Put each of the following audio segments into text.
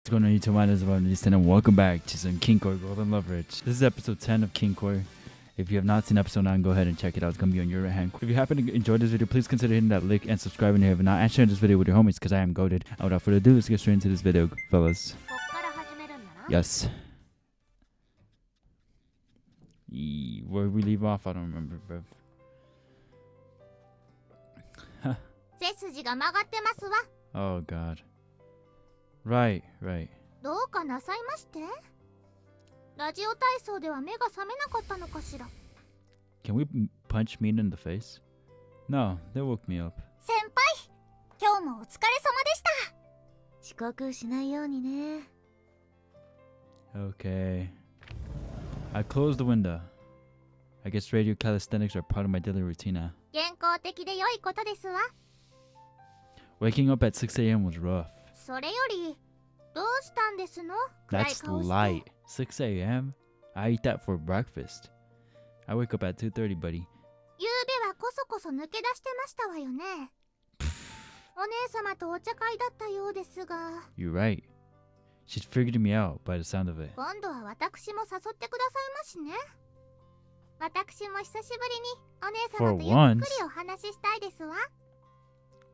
What's going on YouTube? My name is Lovericheand welcome back to some Kinkoi Golden Loveriche. This is episode 10 of Kinkoi. If you have not seen episode 9, go ahead and check it out. It's going to be on your right hand. If you happen to enjoy this video, please consider hitting that like and subscribing if not, and sharing this video with your homies because I am goated. And without further ado, let's get straight into this video, fellas. Yes. Where we leave off, I don't remember, bro. Oh god. Right. どうかなさいまして？ラジオ体操では目が覚めなかったのかしら。 Can we punch me in the face? No, they woke me up. 先輩、今日もお疲れ様でした。遅刻しないようにね。 Okay. I closed the window. I guess radio calisthenics are part of my daily routine now. 健康的で良いことですわ。 Waking up at 6 a.m. was rough. それより、どうしたんですの？ That's light. 6 a.m.? I eat that for breakfast. I wake up at 2:30, buddy. ゆうべはこそこそ抜け出してましたわよね。お姉様とお茶会だったようですが。 You're right. She's figured me out by the sound of it. 今度は私も誘ってくださいましね。私も久しぶりにお姉様とゆっくりお話ししたいですわ。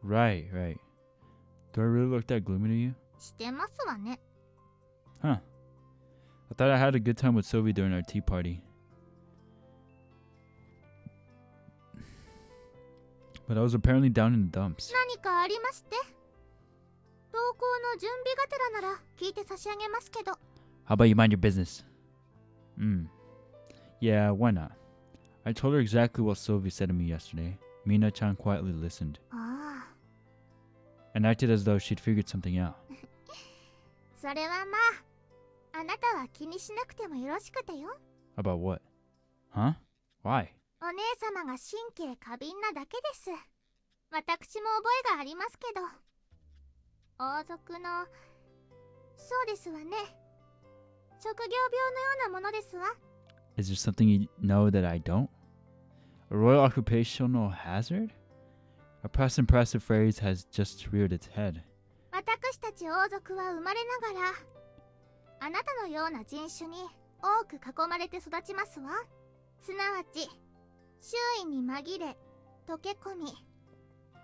Right. Do I really look that gloomy to you? してますわね。 Huh. I thought I had a good time with Sylvie during our tea party. But I was apparently down in the dumps. 何かありまして？投稿の準備がてらなら聞いて差し上げますけど。 How about you mind your business? Yeah, why not? I told her exactly what Sylvie said to me yesterday. Mina-chan quietly listened. ああ。 And acted as though she'd figured something out. それはまあ、あなたは気にしなくてもよろしくてよ。 About what? Huh? Why? お姉様が神経過敏なだけです。私も覚えがありますけど。王族の、そうですわね。職業病のようなものですわ。 Is there something you know that I don't? A royal occupational hazard? A past impressive phrase has just reared its head. 私たち王族は生まれながら、あなたのような人種に多く囲まれて育ちますわ。すなわち、周囲に紛れ、溶け込み、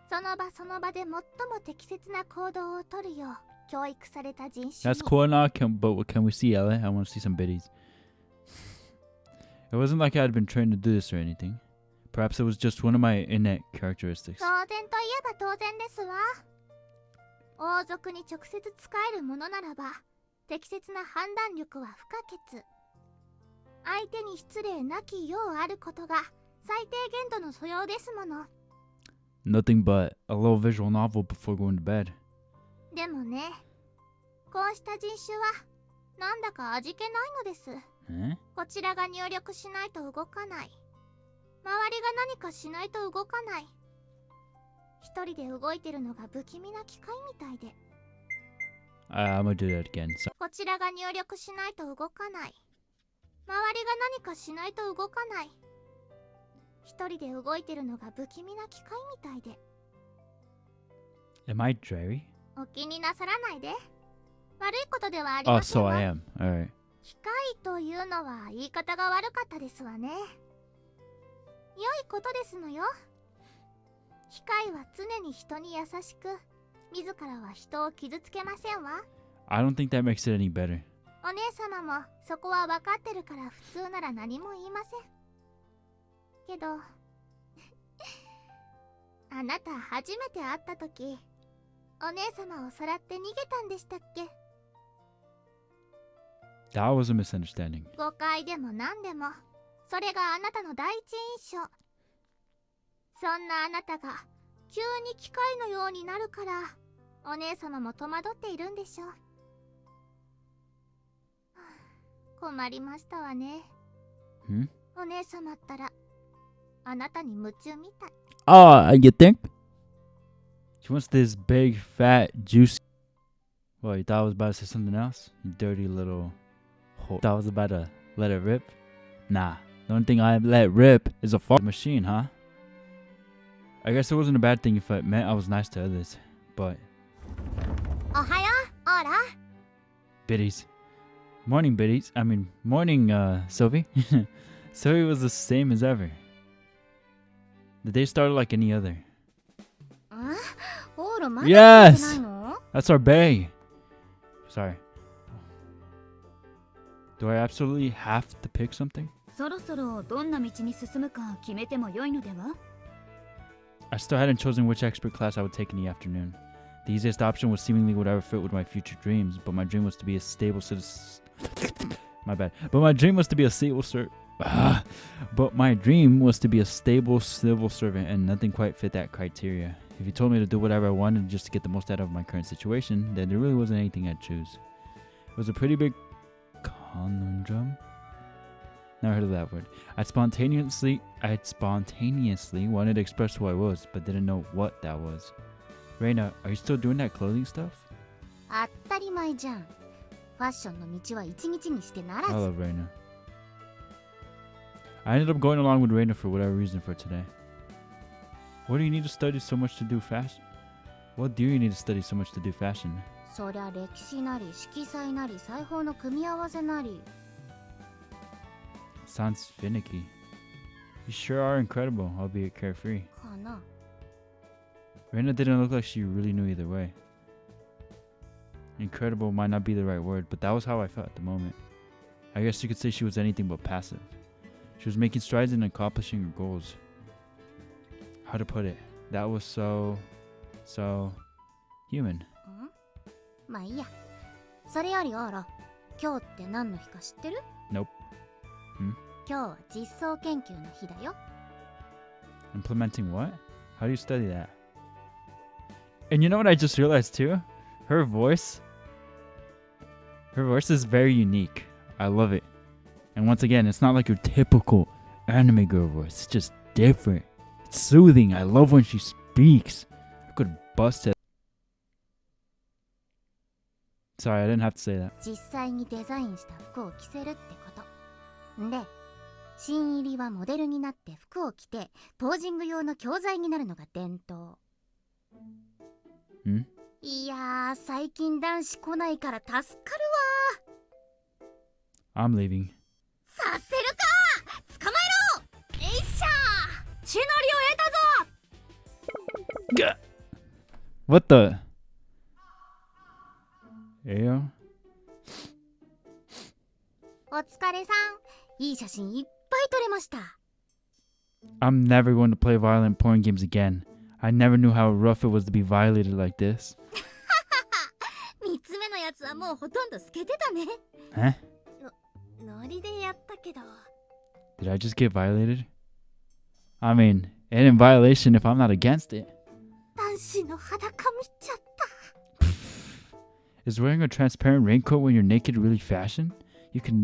その場その場で最も適切な行動をとるよう教育された人種に。 That's cool now, but can we see Ella? I want to see some biddies. It wasn't like I had been trained to do this or anything. Perhaps it was just one of my innate characteristics. 当然といえば当然ですわ。王族に直接使えるものならば、適切な判断力は不可欠。相手に失礼なきようあることが最低限度の素養ですもの。 Nothing but a little visual novel before going to bed. でもね、こうした人種はなんだか味気ないのです。こちらが入力しないと動かない。周りが何かしないと動かない。一人で動いてるのが不気味な機械みたいで。I'm gonna do that again. こちらが入力しないと動かない。周りが何かしないと動かない。一人で動いてるのが不気味な機械みたいで。 Am I dreary? お気になさらないで。悪いことではありません Oh, わ。 so I am. Alright. 機械というのは言い方が悪かったですわね。良いことですのよ。機械は常に人に優しく、自らは人を傷つけませんわ。 I don't think that makes it any better. お姉様もそこは分かってるから普通なら何も言いません。けど、あなた初めて会った時、お姉様をさらって逃げたんでしたっけ？ That was a misunderstanding. 誤解でも何でも、それがあなたの第一印象。そんなあなたが急に機械のようになるから、お姉様も戸惑っているんでしょう。困りましたわね。お姉様ったら、あなたに夢中みたい。Oh, you think? She wants this big, fat, juicy. Well, you thought I was about to say something else? You dirty little hole. Thought I was about to let it rip? Nah. The only thing I let rip is a fart machine, huh? I guess it wasn't a bad thing if it meant I was nice to others, but... おはよう、オーラ。Biddies. Morning, Biddies. I mean, morning, Sylvie. Sylvie was the same as ever. The day started like any other. Yes! That's our bay. Sorry. Do I absolutely have to pick something? そろそろどんな道に進むか決めても良いのでは? I still hadn't chosen which expert class I would take in the afternoon. The easiest option was seemingly whatever fit with my future dreams, but my dream was to be a stable citizen. My bad. But my dream was to be a stable But my dream was to be a stable civil servant, and nothing quite fit that criteria. If you told me to do whatever I wanted just to get the most out of my current situation, then there really wasn't anything I'd choose. It was a pretty big conundrum. Never heard of that word. I spontaneously wanted to express who I was, but didn't know what that was. Reina, are you still doing that clothing stuff? 当たり前じゃん。ファッションの道は一日にしてならず。 I love Reina. I ended up going along with Reina for whatever reason for today. What do you need to study so much to do fashion? What do you need to study so much to do fashion? そりゃ歴史なり色彩なり裁縫の組み合わせなり。 Sounds finicky. You sure are incredible, albeit carefree. かな。 Reina didn't look like she really knew either way. Incredible might not be the right word, but that was how I felt at the moment. I guess you could say she was anything but passive. She was making strides in accomplishing her goals. How to put it? That was so human. まあいいや。それよりオーロ、今日って何の日か知ってる？ Nope. 今日は実装研究の日だよ。 Implementing what? How do you study that? And you know what I just realized too? Her voice is very unique. I love it. And once again, it's not like your typical anime girl voice. It's just different. It's soothing. I love when she speaks. I could bust it. Sorry, I didn't have to say that. 実際にデザインした服を着せるってこと。んで、新入りはモデルになって服を着てポージング用の教材になるのが伝統。いやー、最近男子来ないから助かるわ。 I'm leaving. させるか。捕まえろ。えいっしゃー。血の利を得たぞ。 What the? Ayo? お疲れさん。いい写真いっぱい撮れました。 I'm never going to play violent porn games again. I never knew how rough it was to be violated like this. 3つ目のやつはもうほとんど透けてたね。 Huh? ノリでやったけど。 Did I just get violated? I mean, it ain't violation if I'm not against it. 男子の裸見ちゃった。 Is wearing a transparent raincoat when you're naked really fashion? You could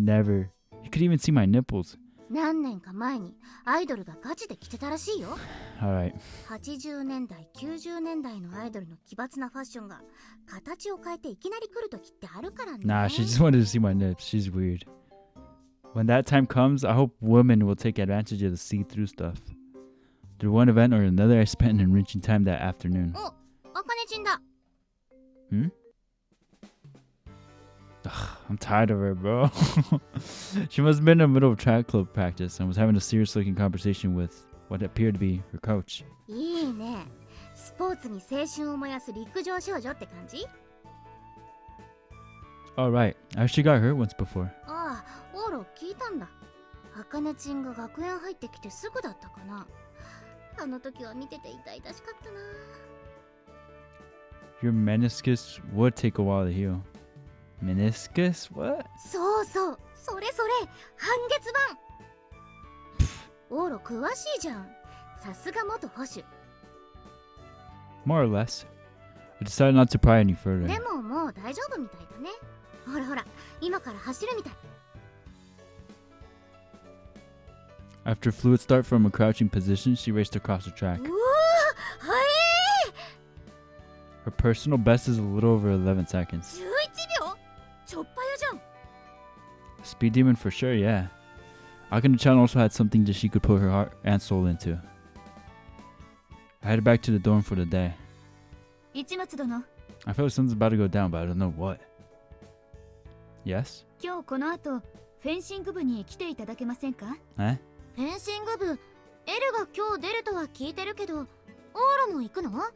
even see my nipples. 何年か前にアイドルがガチで着てたらしいよ。 Alright. 80年代、90年代のアイドルの奇抜なファッションが形を変えていきなり来る時ってあるからね。 Nah, she just wanted to see my nips. She's weird. When that time comes, I hope women will take advantage of the see-through stuff. Through one event or another, I spent an enriching time that afternoon. お、あかねちんだ。 Ugh, I'm tired of her, bro. She must have been in the middle of track club practice and was having a serious-looking conversation with what appeared to be her coach. いいね。スポーツに青春を燃やす陸上少女って感じ？ Alright, I actually got hurt once before. ああ、オーロ聞いたんだ。あかねちんが学園入ってきてすぐだったかな。あの時は見てて痛々しかったな。 Your meniscus would take a while to heal. Meniscus? What? そうそう、それそれ、半月板。オーロ詳しいじゃん。さすが元保守。 More or less. I decided not to pry any further. でももう大丈夫みたいだね。ほらほら、今から走るみたい。 After a fluid start from a crouching position, she raced across the track. うわー、はえ Her personal best is a little over 11 seconds. ー、11秒ちょっぱよじゃん。 Speed demon for sure, yeah. Akane-chan also had something that she could put her heart and soul into. I headed back to the dorm for the day. 市松殿、 I feel like something's about to go down, but I don't know what. Yes? 今日この後フェンシング部に来ていただけませんか？ Eh? フェンシング部、エルが今日出るとは聞いてるけど、オーラも行くの？は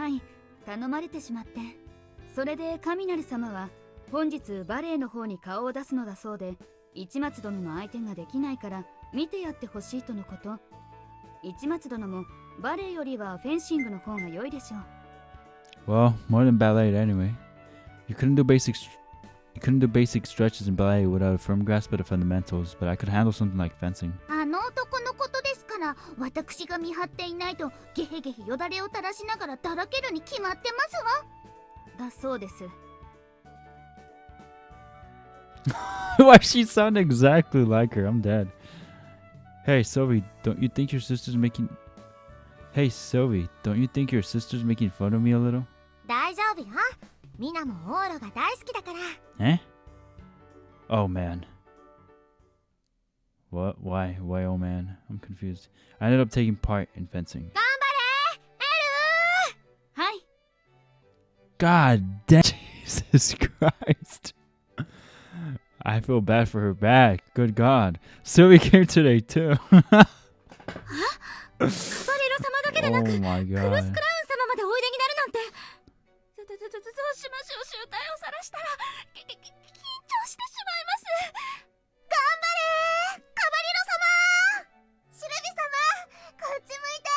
い、頼まれてしまって。それで雷様は本日バレエの方に顔を出すのだそうで、市松殿の相手ができないから見てやってほしいとのこと。市松殿もバレエよりはフェンシングの方が良いでしょう。 Well, more than ballet anyway. You couldn't do basic stretches in ballet without a firm grasp of the fundamentals, but I could handle something like fencing. あの男のことですから、私が見張っていないとゲヘゲヘよだれを垂らしながらだらけるに決まってますわ。だそうです。Why she sound exactly like her? I'm dead. Hey Sylvie, don't you think your sister's making fun of me a little? 大丈夫よ。ミナもオーロが大好きだから。Eh? Oh man. What? Why? Why, oh man? I'm confused. I ended up taking part in fencing. 頑張れ、エルー。はい。 God damn. Jesus Christ. I feel bad for her back. Good God. Sylvie came today too. カバレロ様だけでなく、 Oh my クロスクラウン God. 様までおいでになるなんて。どうしましょう。集体を晒したら緊張してしまいます。頑張れ、カバレロ様。シルビ様、こっち向いて。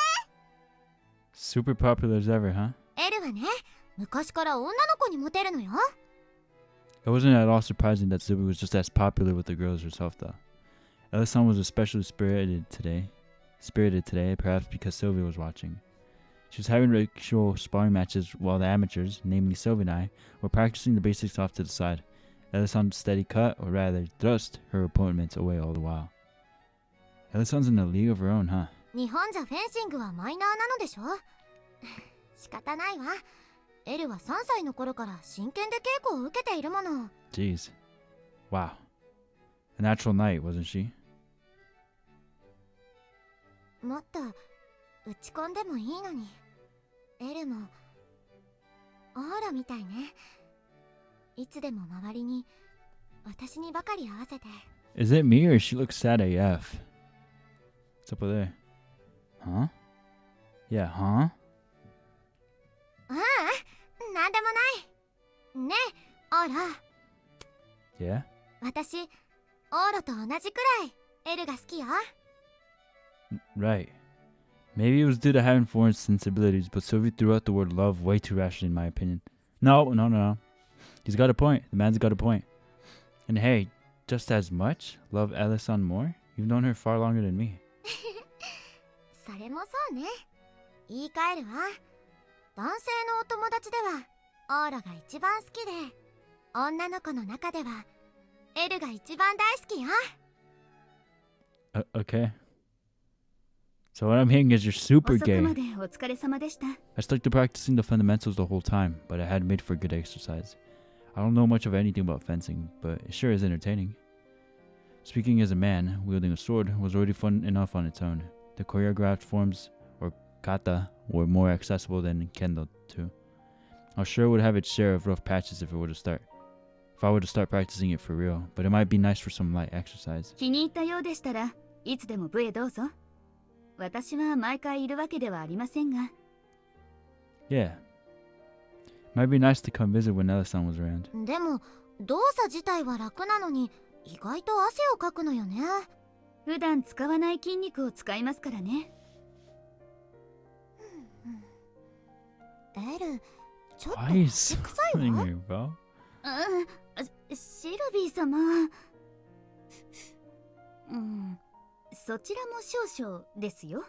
Super popular as ever, huh? エルはね、昔から女の子にモテるのよ。 It wasn't at all surprising that Sylvie was just as popular with the girls herself, though. Ella-san was especially spirited today, perhaps because Sylvie was watching. She was having actual sparring matches while the amateurs, namely Sylvie and I, were practicing the basics off to the side. Ella-san steady cut, or rather thrust, her opponents away all the while. Ella-san's in a league of her own, huh? 日本じゃフェンシングはマイナーなのでしょ。仕方ないわ。エルは3歳の頃から真剣で稽古を受けているもの。 Jeez. Wow. A natural knight, wasn't she? もっと打ち込んでもいいのに。エルもオーラみたいね。いつでも周りに私にばかり合わせて。 Is it me or she looks sad AF? What's up with her? Huh? Yeah, huh? なんでもない。ねえ、オーラ。 Yeah? 私、オーラと同じくらいエルが好きよ。 Right. Maybe it was due to having foreign sensibilities, but Sylvie threw out the word love way too rashly in my opinion. No. He's got a point. The man's got a point. And hey, just as much, love Ella-san more? You've known her far longer than me. それもそうね。言い換えるわ。男性のお友達ではオーラが一番好きで、女の子の中ではエルが一番大好きよ。Okay. So what I'm hearing is you're super 遅く gay. までお疲れ様でした。 I stuck to practicing the fundamentals the whole time, but I had made for good exercise. I don't know much of anything about fencing, but it sure is entertaining. Speaking as a man, wielding a sword was already fun enough on its own. The choreographed forms, or kata, were more accessible than kendo too. I sure would have its share of rough patches if I were to start practicing it for real, but it might be nice for some light exercise. 気に入ったようでしたらいつでも部へどうぞ。私は毎回いるわけではありませんが。 Yeah. Might be nice to come visit when Ella-san was around. でも動作自体は楽なのに意外と汗をかくのよね。普段使わない筋肉を使いますからね。エル、ちょっと Why 汗 is 臭い something わ。 here, bro? シルビー様。そちらも少々ですよ。もう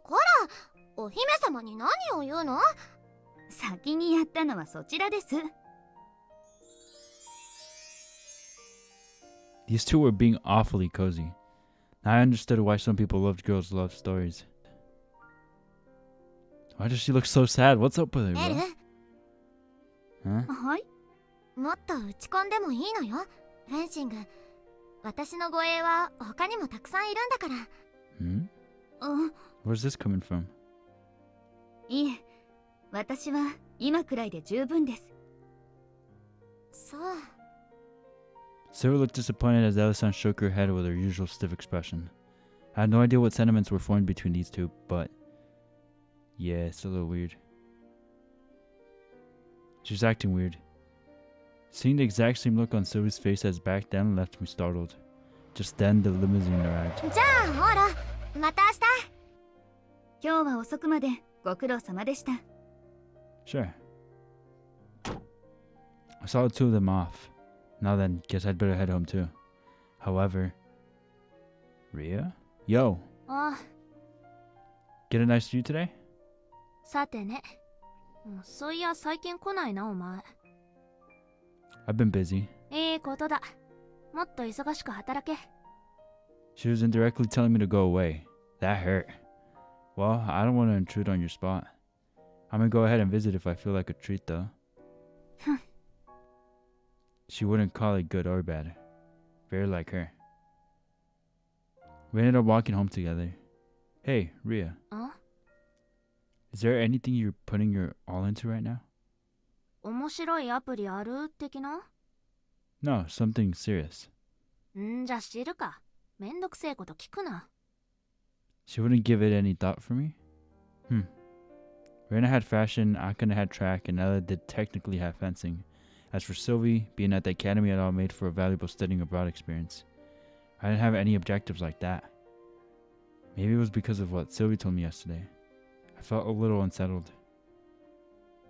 こら、お姫様に何を言うの？先にやったのはそちらです。These two were being awfully cozy. I understood why some people loved girls' love stories. Why does she look so sad? What's up with her, エル、 bro? Huh? はい。もっと打ち込んでもいいのよ。フェンシング。私の護衛は他にもたくさんいるんだから。Hmm? あ、 Where's this coming from? いえ、私は今くらいで十分です。さ。Sarah looked disappointed as Ella-san shook her head with her usual stiff expression. I had no idea what sentiments were formed between these two, but yeah, it's a little weird. She's acting weird. Seeing the exact same look on Sylvie's face as back then left me startled. Just then, the limousine arrived. じゃあほら、また明日。今日は遅くまでご苦労様でした。Sure. I saw the two of them off. Now then, guess I'd better head home too. However... RIA? Yo! あ、Get a nice view today? さてね。そういや最近来ないなお前。I've been busy. いいことだ。もっと忙しく働け。She was indirectly telling me to go away. That hurt. Well, I don't want to intrude on your spot. I'm gonna go ahead and visit if I feel like a treat though. She wouldn't call it good or bad. Very like her. We ended up walking home together. Hey, RIA. あ、 Is there anything you're putting your all into right now? 面白いアプリある的な？ No, something serious. じゃ知るか。めんどくせえこと聞くな。She wouldn't give it any thought for me? Reina had fashion, Akane had track, and Ella did technically have fencing. As for Sylvie, being at the academy had all made for a valuable studying abroad experience. I didn't have any objectives like that. Maybe it was because of what Sylvie told me yesterday. I felt a little unsettled.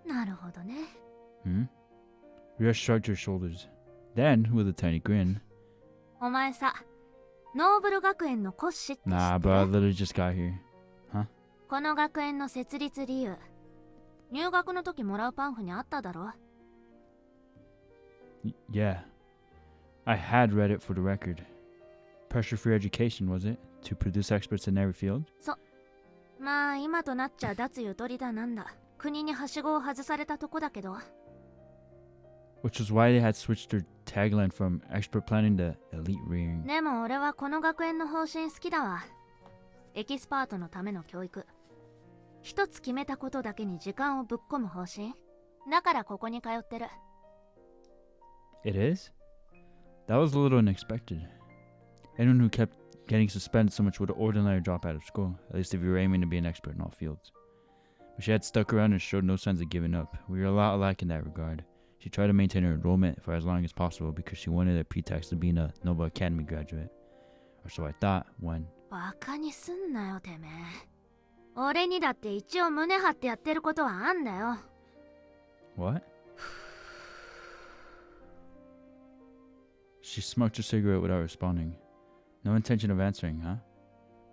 なるほどね。RIA shrugged her shoulders. Then, with a tiny grin, お前さ、ノーブル学園の骨子って知ってる？ Nah, bro, I literally just got here. この学園の設立理由。入学の時もらうパンフにあっただろ？ Yeah. I had read it for the record. Pressure-free education, was it? To produce experts in every field? まあ今となっちゃ脱ゆとりだなんだ。国にはしごを外されたとこだけど。Which was why they had switched their tagline from expert planning to elite rearing. でも俺はこの学園の方針好きだわ。エキスパートのための教育。一つ決めたことだけに時間をぶっ込む方針。だからここに通ってる。It is? That was a little unexpected. Anyone who kept getting suspended so much would ordinarily drop out of school, at least if you were aiming to be an expert in all fields. But she had stuck around and showed no signs of giving up. We were a lot alike in that regard. She tried to maintain her enrollment for as long as possible because she wanted a pretext of being a Noble Academy graduate. Or so I thought when... バカにすんなよてめえ。俺にだって一応胸張ってやってることはあんだよ。What? She smoked her cigarette without responding. No intention of answering, huh?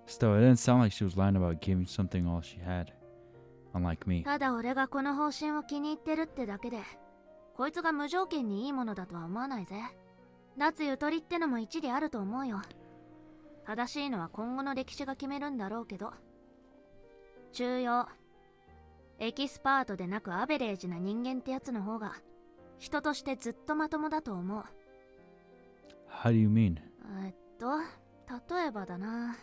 Still, it didn't sound like she was lying about giving something all she had. Unlike me. ただ俺がこの方針を気に入ってるってだけで、こいつが無条件にいいものだとは思わないぜ。脱ゆとりってのも一理あると思うよ。正しいのは今後の歴史が決めるんだろうけど。中庸。エキスパートでなくアベレージな人間ってやつの方が、人としてずっとまともだと思う。How do you mean? 例えばだな。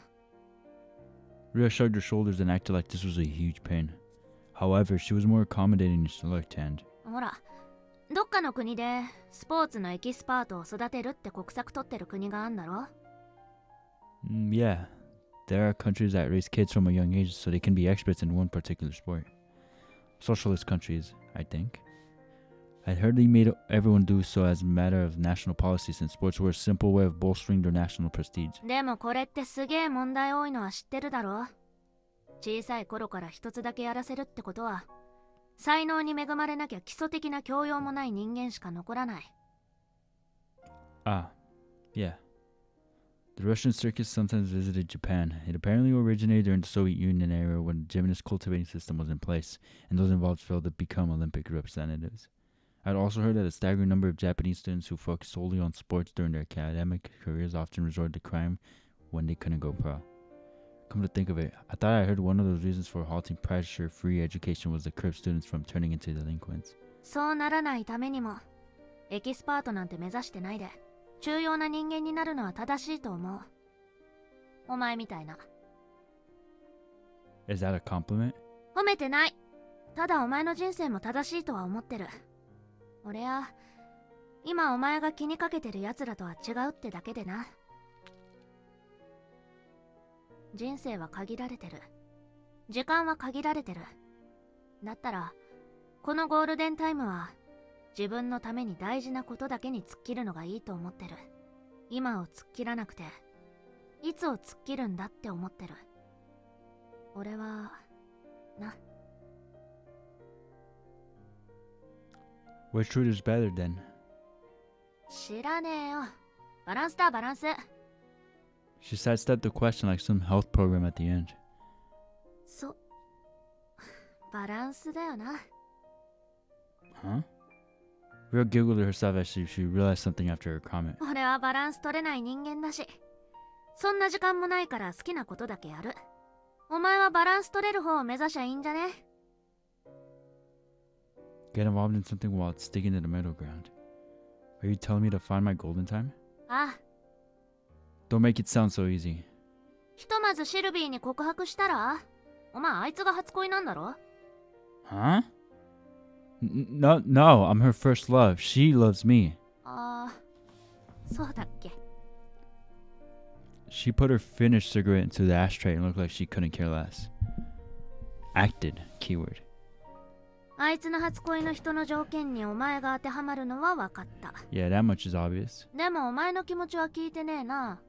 RIA shrugged her shoulders and acted like this was a huge pain. However, she was more accommodating than she looked, and... ほら、どっかの国でスポーツのエキスパートを育てるって国策取ってる国があんだろ？ Yeah. There are countries that raise kids from a young age so they can be experts in one particular sport. Socialist countries, I think. I'd heard they made everyone do so as a matter of national policy since sports were a simple way of bolstering their national prestige. でもこれってすげえ問題多いのは知ってるだろ？小さい頃から一つだけやらせるってことは、才能に恵まれなきゃ基礎的な教養もない人間しか残らない。Ah, yeah. The Russian circus sometimes visited Japan. It apparently originated during the Soviet Union era when the gymnast cultivating system was in place, and those involved failed to become Olympic representatives. I'd also heard that a staggering number of Japanese students who focused solely on sports during their academic careers often resorted to crime when they couldn't go pro. Come to think of it, I thought I heard one of those reasons for halting pressure-free education was to curb students from turning into delinquents. そうならないためにも、エキスパートなんて目指してないで、重要な人間になるのは正しいと思う。お前みたいな。Is that a compliment? 褒めてない。ただお前の人生も正しいとは思ってる。俺は今お前が気にかけてる奴らとは違うってだけでな。人生は限られてる。時間は限られてる。だったらこのゴールデンタイムは自分のために大事なことだけに突っ切るのがいいと思ってる。今を突っ切らなくていつを突っ切るんだって思ってる。俺はな。 Which route is better then? 知らねえよ。バランスだバランス。 She sidestepped the question like some health program at the end. バランスだよな。 Huh? Rio giggled to herself as she realized something after her comment. 俺はバランス取れない人間だし、そんな時間もないから好きなことだけやる。お前はバランス取れる方を目指しゃいいんじゃね？ Get involved in something while it's sticking to the middle ground. Are you telling me to find my golden time? ああ、 Don't make it sound so easy. ひとまずシルビーに告白したら？お前あいつが初恋なんだろ？ Huh? No, I'm her first love. She loves me. ああ、そうだっけ。 She put her finished cigarette into the ashtray and looked like she couldn't care less. Acted, keyword. あいつの初恋の人の条件にお前が当てはまるのは分かった。 Yeah, that much is obvious. でもお前の気持ちは聞いてねえな。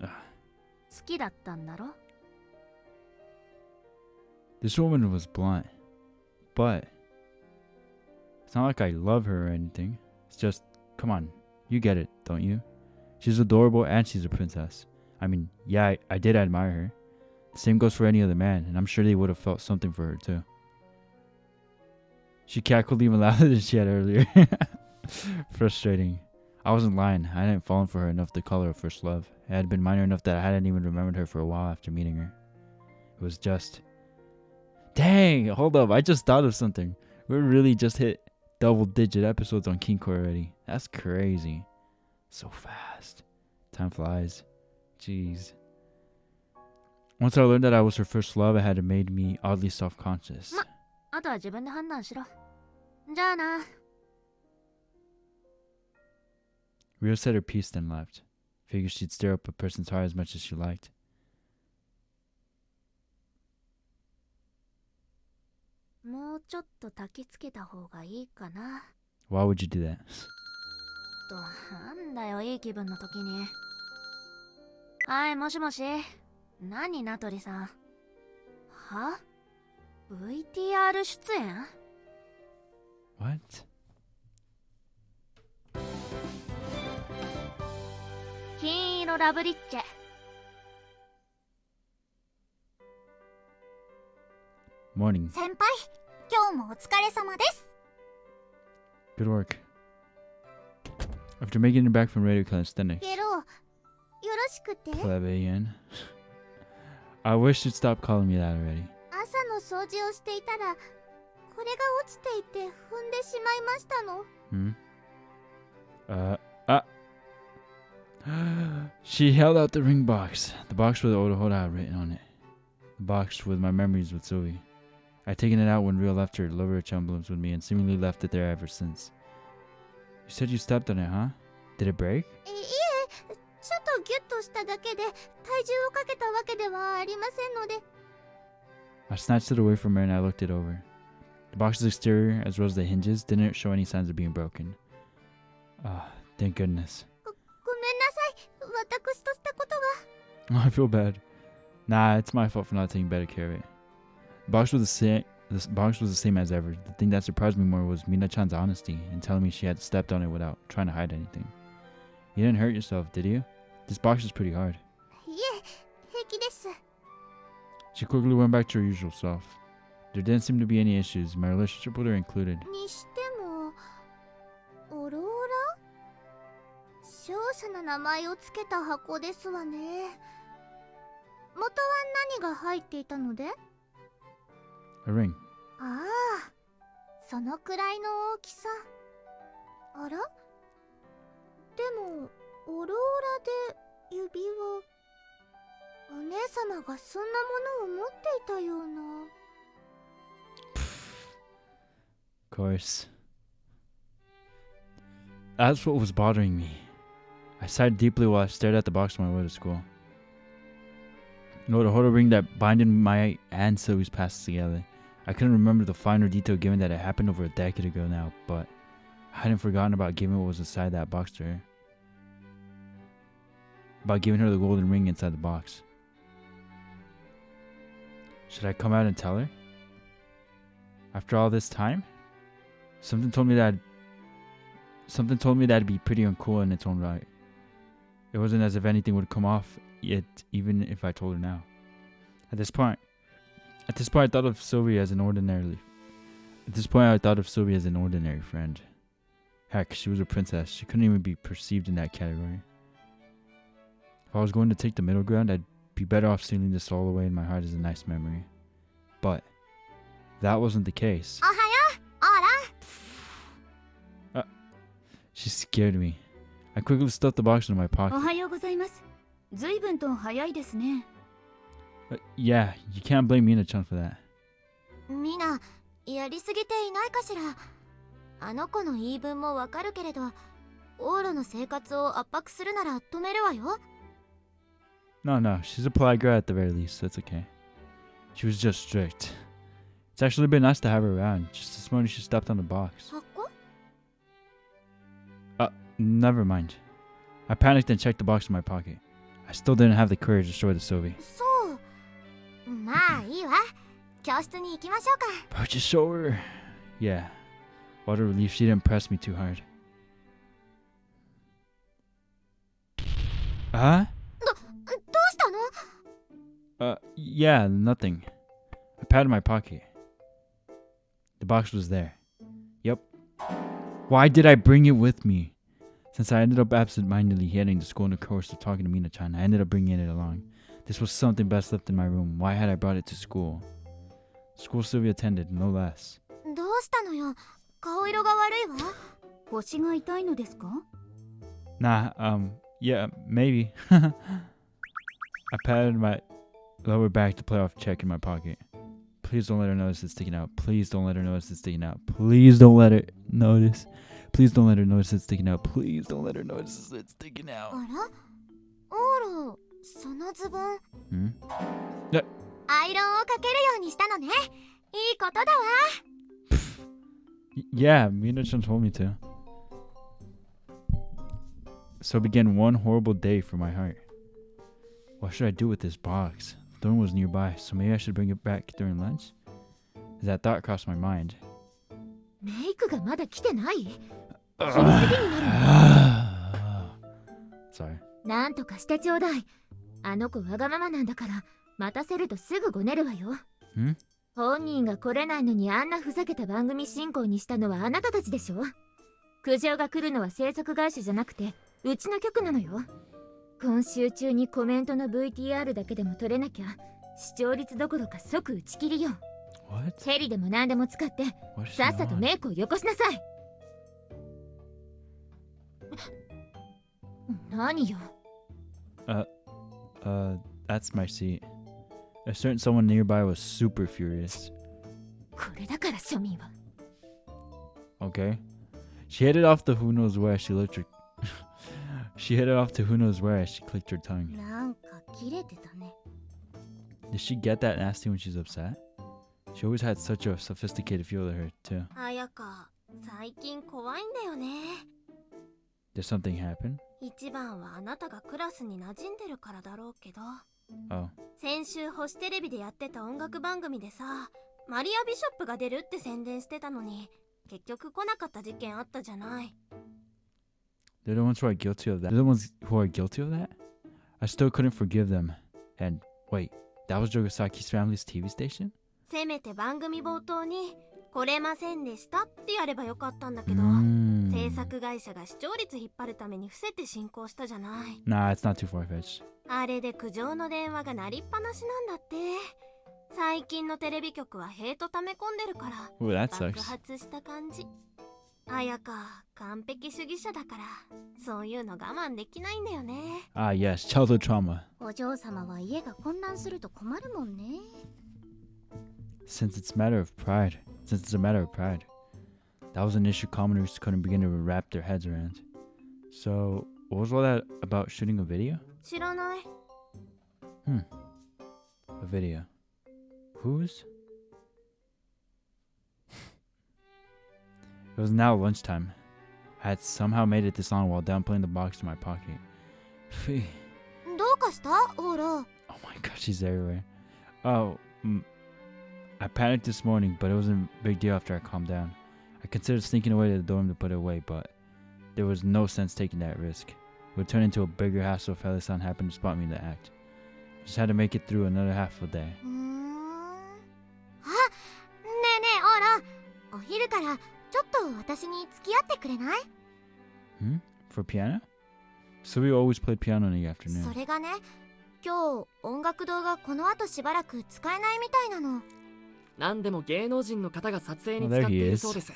Ugh. 好きだったんだろ？ This woman was blunt. But it's not like I love her or anything. It's just, come on, you get it, don't you? She's adorable and she's a princess. I mean, yeah, I did admire her. The same goes for any other man, and I'm sure they would have felt something for her too. She cackled even louder than she had earlier. Frustrating. I wasn't lying. I hadn't fallen for her enough to call her a first love. It had been minor enough that I hadn't even remembered her for a while after meeting her. It was just... Dang, hold up. I just thought of something. We really just hit double-digit episodes on Kinkoi already. That's crazy. So fast. Time flies. Jeez. Once I learned that I was her first love, it had made me oddly self-conscious. あとは自分で判断しろ。じゃあな。 Rio said her piece then left. Figured she'd stir up a person's heart as much as she liked. もうちょっと焚きつけた方がいいかな。 Why would you do that? なんだよ、いい気分の時に。はい、もしもし。何、名取さん。は？ VTR 出演？ What? 金色ラブリッチェ。 Morning. 先輩、今日もお疲れ様です。 Good work. After making it back from radio calisthenics. ゲロ、よろしくて。 Plebeian. I wish you'd stop calling me that already. 朝の掃除をしていたら、これが落ちていて踏んでしまいましたの。She held out the ring box. The box with Oda Hoda written on it. The box with my memories with Zoe. I'd taken it out when Rio left her Loveriche emblems with me and seemingly left it there ever since. You said you stepped on it, huh? Did it break? いえ、ちょっとギュッとしただけで、体重をかけたわけではありませんので。 I snatched it away from her and I looked it over. The box's exterior, as well as the hinges, didn't show any signs of being broken. Ah, thank goodness. ごめんなさい。私としたことが。 I feel bad. Nah, it's my fault for not taking better care of it. The box was the same as ever. The thing that surprised me more was Mina-chan's honesty in telling me she had stepped on it without trying to hide anything. You didn't hurt yourself, did you? This box is pretty hard. いえ、平気です。 She quickly went back to her usual self. There didn't seem to be any issues, my relationship with her included. にしても、オローラ？勝者の名前をつけた箱ですわね。元は何が入っていたので？ A ring. ああ、そのくらいの大きさ。あら？でも、オローラで指輪。お姉様がそんなものを持っていたような。 Of course. That's what was bothering me. I sighed deeply while I stared at the box on my way to school. The hodo ring that binded my and Sylvie's past together. I couldn't remember the finer detail given that it happened over a decade ago now, but I hadn't forgotten about giving what was inside that box to her. About giving her the golden ring inside the box. Should I come out and tell her? After all this time? Something told me that'd be pretty uncool in its own right. It wasn't as if anything would come off it, even if I told her now. At this point, I thought of Sylvie as an ordinary friend. Heck, she was a princess. She couldn't even be perceived in that category. If I was going to take the middle ground, I'd be better off sealing this all away in my heart as a nice memory. But that wasn't the case. She scared me. I quickly stuffed the box into my pocket. おはようございます。随分と早いですね。Yeah, you can't blame Mina-chan for that. みな、やりすぎていないかしら。あの子の言い分もわかるけれど、オーロの生活を圧迫するなら止めるわよ。No, she's a polite girl at the very least, so it's okay. She was just strict. It's actually been nice to have her around. Just this morning she stepped on the box. 箱？ Never mind. I panicked and checked the box in my pocket. I still didn't have the courage to show it to Sylvie. そう。まあいいわ。教室に行きましょうか。But just show her. Yeah. What a relief she didn't press me too hard. Huh? どうしたの? Yeah, nothing. I patted my pocket. The box was there. Yep. Why did I bring it with me? Since I ended up absent-mindedly heading to school in the course of talking to Mina-chan, I ended up bringing it along. This was something best left in my room. Why had I brought it to school? School Sylvie attended, no less. どうしたのよ。顔色が悪いわ。腰が痛いのですか? Nah, yeah, maybe. I patted my lower back to play off a check in my pocket. Please don't let her notice it's sticking out. Please don't let her notice it's sticking out. Please don't let her notice. Please don't let her notice it's sticking out. Please don't let her notice it's sticking out. あら？オーロ、そのズボン。アイロンをかけるようにしたのね。いいことだわ。Yeah, Mina-chan told me to. So began one horrible day for my heart. What should I do with this box? The dorm was nearby, so maybe I should bring it back during lunch? As that thought crossed my mind. メイクがまだ来てない？ Sorry. なんとかしてちょうだい。あの子わがままなんだから、待たせるとすぐごねるわよ。本人が来れないのにあんなふざけた番組進行にしたのはあなたたちでしょ。苦情が来るのは制作会社じゃなくて、うちの局なのよ。今週中にコメントの VTR だけでも撮れなきゃ、視聴率どころか即打ち切りよ。ヘリでも何でも使って、さっさとメイクをよこしなさい。何よ。That's my seat. A certain someone nearby was super furious. これだから庶民は。Okay. She headed off to who knows where she licked her. She headed off to who knows where as she clicked her tongue. なんか切れてたね。Did she get that nasty when she's upset? She always had such a sophisticated feel to her, too. 綾香、最近怖いんだよね。Did something happen? 一番はあなたがクラスに馴染んでるからだろうけど。Oh. 先週星テレビでやってた音楽番組でさ、マリア・ビショップが出るって宣伝してたのに、結局来なかった事件あったじゃない。They're the ones who are guilty of that. They're the ones who are guilty of that? I still couldn't forgive them. And wait, that was Yogasaki's family's TV station? せめて番組冒頭に来れませんでしたってやればよかったんだけど、制作会社が視聴率引っ張るために伏せて進行したじゃない。Nah, it's not too far-fetched. あれで苦情の電話が鳴りっぱなしなんだって。最近のテレビ局はヘイト溜め込んでるから、爆発した感じ。綾香、完璧主義者だから、そういうの我慢できないんだよね。Ah, yes, childhood trauma. お嬢様は家が混乱すると困るもんね。Since it's a matter of pride. That was an issue commoners couldn't begin to wrap their heads around. So, what was all that about shooting a video? 知らない。 A video. Whose? It was now lunchtime. I had somehow made it this long while downplaying the box in my pocket. どうかしたオーラ。 Oh my god, she's everywhere. Oh, I panicked this morning, but it wasn't a big deal after I calmed down. I considered sneaking away to the dorm to put it away, but there was no sense taking that risk. It would turn into a bigger hassle if Heli-san happened to spot me in the act. I just had to make it through another half of the day. あ、ねえねえオーラ。お昼からちょっと私に付き合ってくれない？ For piano? So we always played piano in the afternoon. それがね、今日音楽堂がこの後しばらく使えないみたいなの。何でも芸能人の方が撮影に使っているそうです。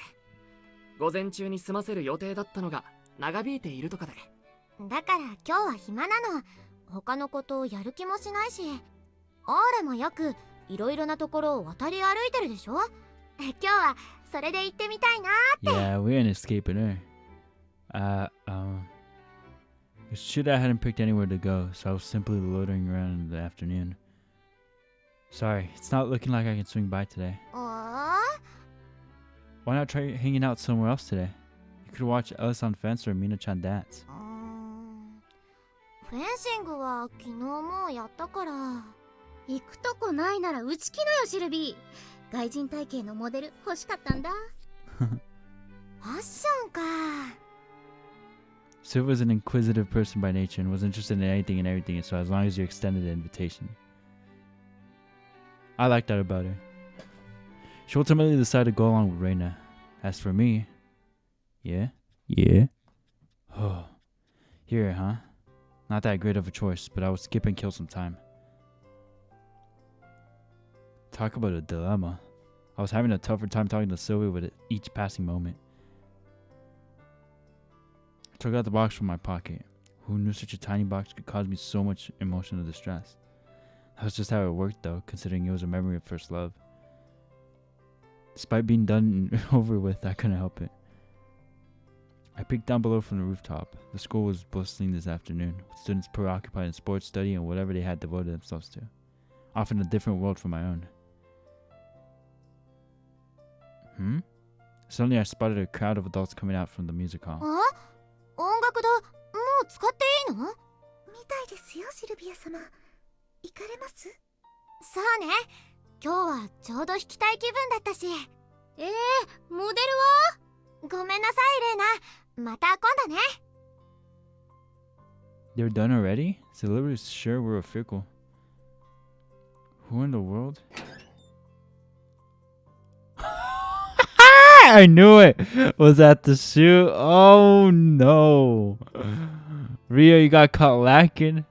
午前中に済ませる予定だったのが長引いているとかで。だから今日は暇なの。他のことをやる気もしないし。オーラもよくいろいろなところを渡り歩いてるでしょ。今日はそれで行ってみたいなって。 Yeah, we ain't escaping her. It's true that I hadn't picked anywhere to go, so I was simply loitering around in the afternoon. Sorry, it's not looking like I can swing by today. Why not try hanging out somewhere else today? You could watch Ellis-san fence or Mina-chan dance. フェンシングは昨日もうやったから。行くとこないならうち来なよシルビー。外人体型のモデル欲しかったんだ。ファッションか。Sue was an inquisitive person by nature and was interested in anything and everything, so as long as you extended the invitation. I like that about her. She ultimately decided to go along with Reina. As for me... Yeah? Oh. Here, huh? Not that great of a choice, but I would skip and kill some time. Talk about a dilemma. I was having a tougher time talking to Sylvia with each passing moment. I took out the box from my pocket. Who knew such a tiny box could cause me so much emotional distress? That was just how it worked though, considering it was a memory of first love. Despite being done and over with, I couldn't help it. I peeked down below from the rooftop. The school was bustling this afternoon, with students preoccupied in sports, study, and whatever they had devoted themselves to. Often a different world from my own. Suddenly I spotted a crowd of adults coming out from the music hall. 音楽堂もう使っていいの？みたいですよシルビア様。行かれます？そうね。今日はちょうど弾きたい気分だったし。モデルは？ごめんなさいレイナ。また今度ね。They're done already? Celebrities sure were a fickle. Who in the world? I knew it! Was that the shoe? Oh no! RIA, you got caught lacking.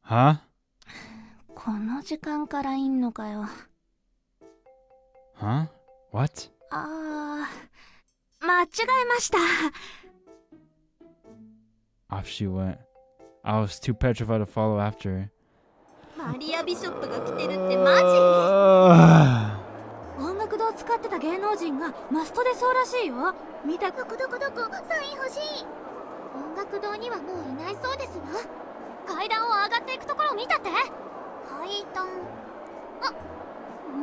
Huh? この時間からいんのかよ。Huh? What? 間違えました。Off she went. I was too petrified to follow after her. マリア・ビショップが来てるってマジ？音楽堂使ってた芸能人がマストでそうらしいよ。見た？どこサイン欲しい。音楽堂にはもういないそうですわ。階段を上がっていくところを見たって。階段。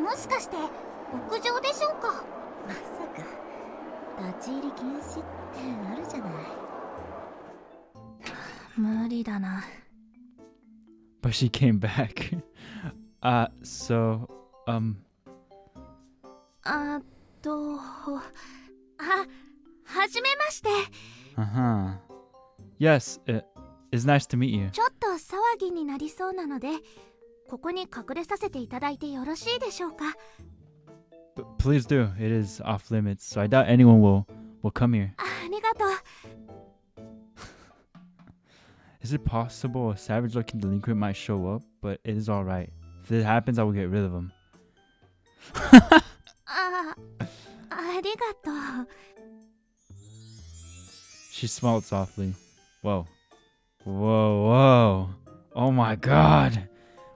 もしかして屋上でしょうか。まさか立ち入り禁止ってあるじゃない。無理だな。But she came back. So, はじめまして。Yes, it's nice to meet you. ちょっと騒ぎになりそうなので、ここに隠れさせていただいてよろしいでしょうか。Please do. It is off limits, so I doubt anyone will come here. ありがとう。Is it possible a savage-looking delinquent might show up? But it is alright. If it happens, I will get rid of him. ありがとう。She smiled softly. Whoa. Oh my god.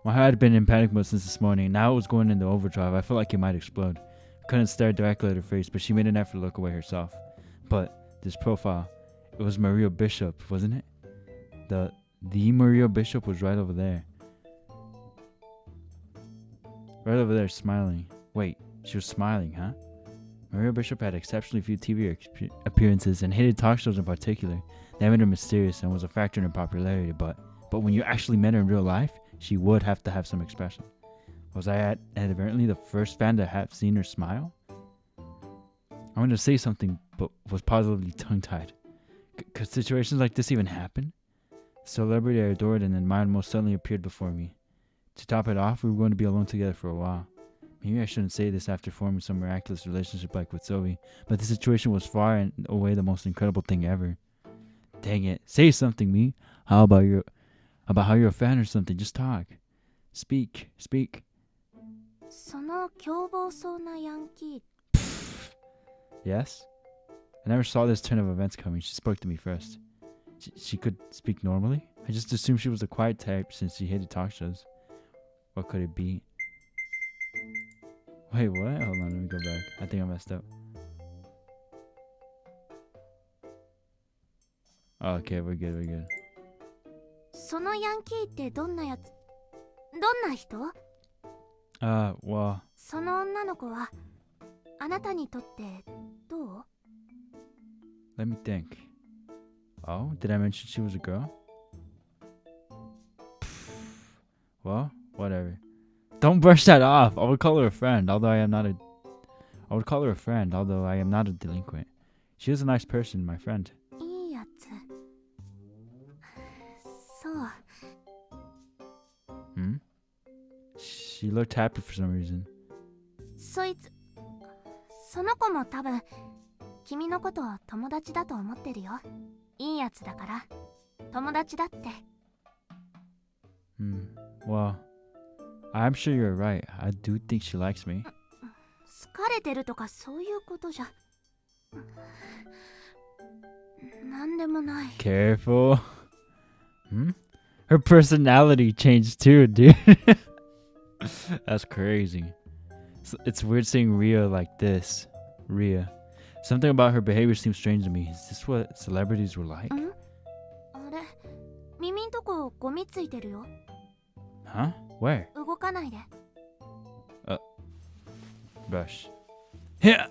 My heart had been in panic mode since this morning. Now it was going into overdrive. I felt like it might explode. I couldn't stare directly at her face, but she made an effort to look away herself. But this profile, it was Maria Bishop, wasn't it? The Maria Bishop was right over there. Right over there, smiling. Wait, she was smiling, huh? Maria Bishop had exceptionally few TV appearances and hated talk shows in particular. That made her mysterious and was a factor in her popularity, but when you actually met her in real life, she would have to have some expression. Was I apparently the first fan to have seen her smile? I wanted to say something, but was positively tongue-tied. Could situations like this even happen? The celebrity I adored and admired most suddenly appeared before me. To top it off, we were going to be alone together for a while. Maybe I shouldn't say this after forming some miraculous relationship like with Zoe, but the situation was far and away the most incredible thing ever. Dang it. Say something, me. How about how you're a fan or something? Just talk. Speak. その凶暴そうなヤンキー Yes? I never saw this turn of events coming. She spoke to me first. She could speak normally? I just assumed she was a quiet type since she hated talk shows. What could it be? Wait, what? Hold on, let me go back. I think I messed up. Oh, okay, we're good. そのヤンキーってどんなやつどんな人 Well... その女の子はあなたにとってどう Let me think. Oh, did I mention she was a girl? Well, whatever. Don't brush that off. I would call her a friend, although I am not a delinquent. She is a nice person, my friend. いいやつそう Hmm? She looked happy for some reason. そいつその子も多分君のことを友達だと思ってるよいいやつだから友達だって Well, I'm sure you're right. I do think she likes me. 好かれてるとかそういうことじゃなんでもない Careful. Her personality changed too, dude. That's crazy. It's weird seeing RIA like this. RIA. Something about her behavior seems strange to me. Is this what celebrities were like? あれ耳んとこゴミついてるよ Huh? Where? 動かないで Brush. Yeah!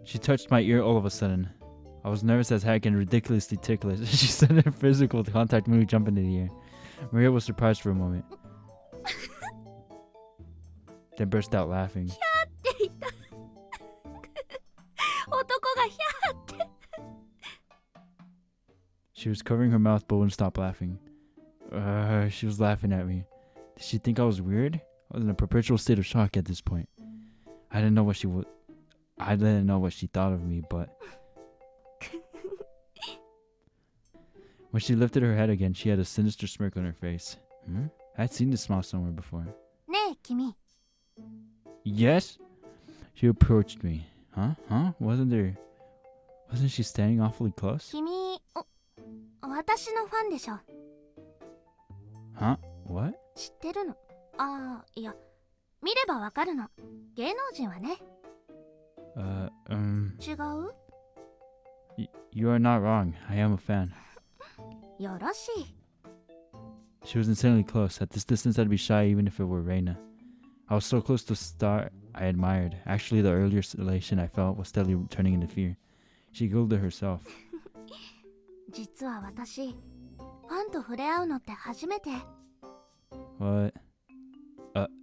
She touched my ear all of a sudden. I was nervous as heck and ridiculously ticklish. She said in physical contact made me jump into the air. Maria was surprised for a moment. Then burst out laughing. って言った男がヒャーって She was covering her mouth but wouldn't stop laughing. She was laughing at me. Did she think I was weird? I was in a perpetual state of shock at this point. I didn't know what she thought of me, but when she lifted her head again, she had a sinister smirk on her face. I had seen this smile somewhere before. ねえ君 Yes? She approached me. Huh? Wasn't she standing awfully close? 君私のファンでしょ Huh? What? 知ってるのいや見ればわかるの芸能人はね 違う You are not wrong. I am a fan. よろしい She was insanely close. At this distance, I'd be shy even if it were Reina. I was so close to a star I admired. Actually, the earlier elation I felt was steadily turning into fear. She giggled to herself. 実は私ファンと触れ合うのって初めて What?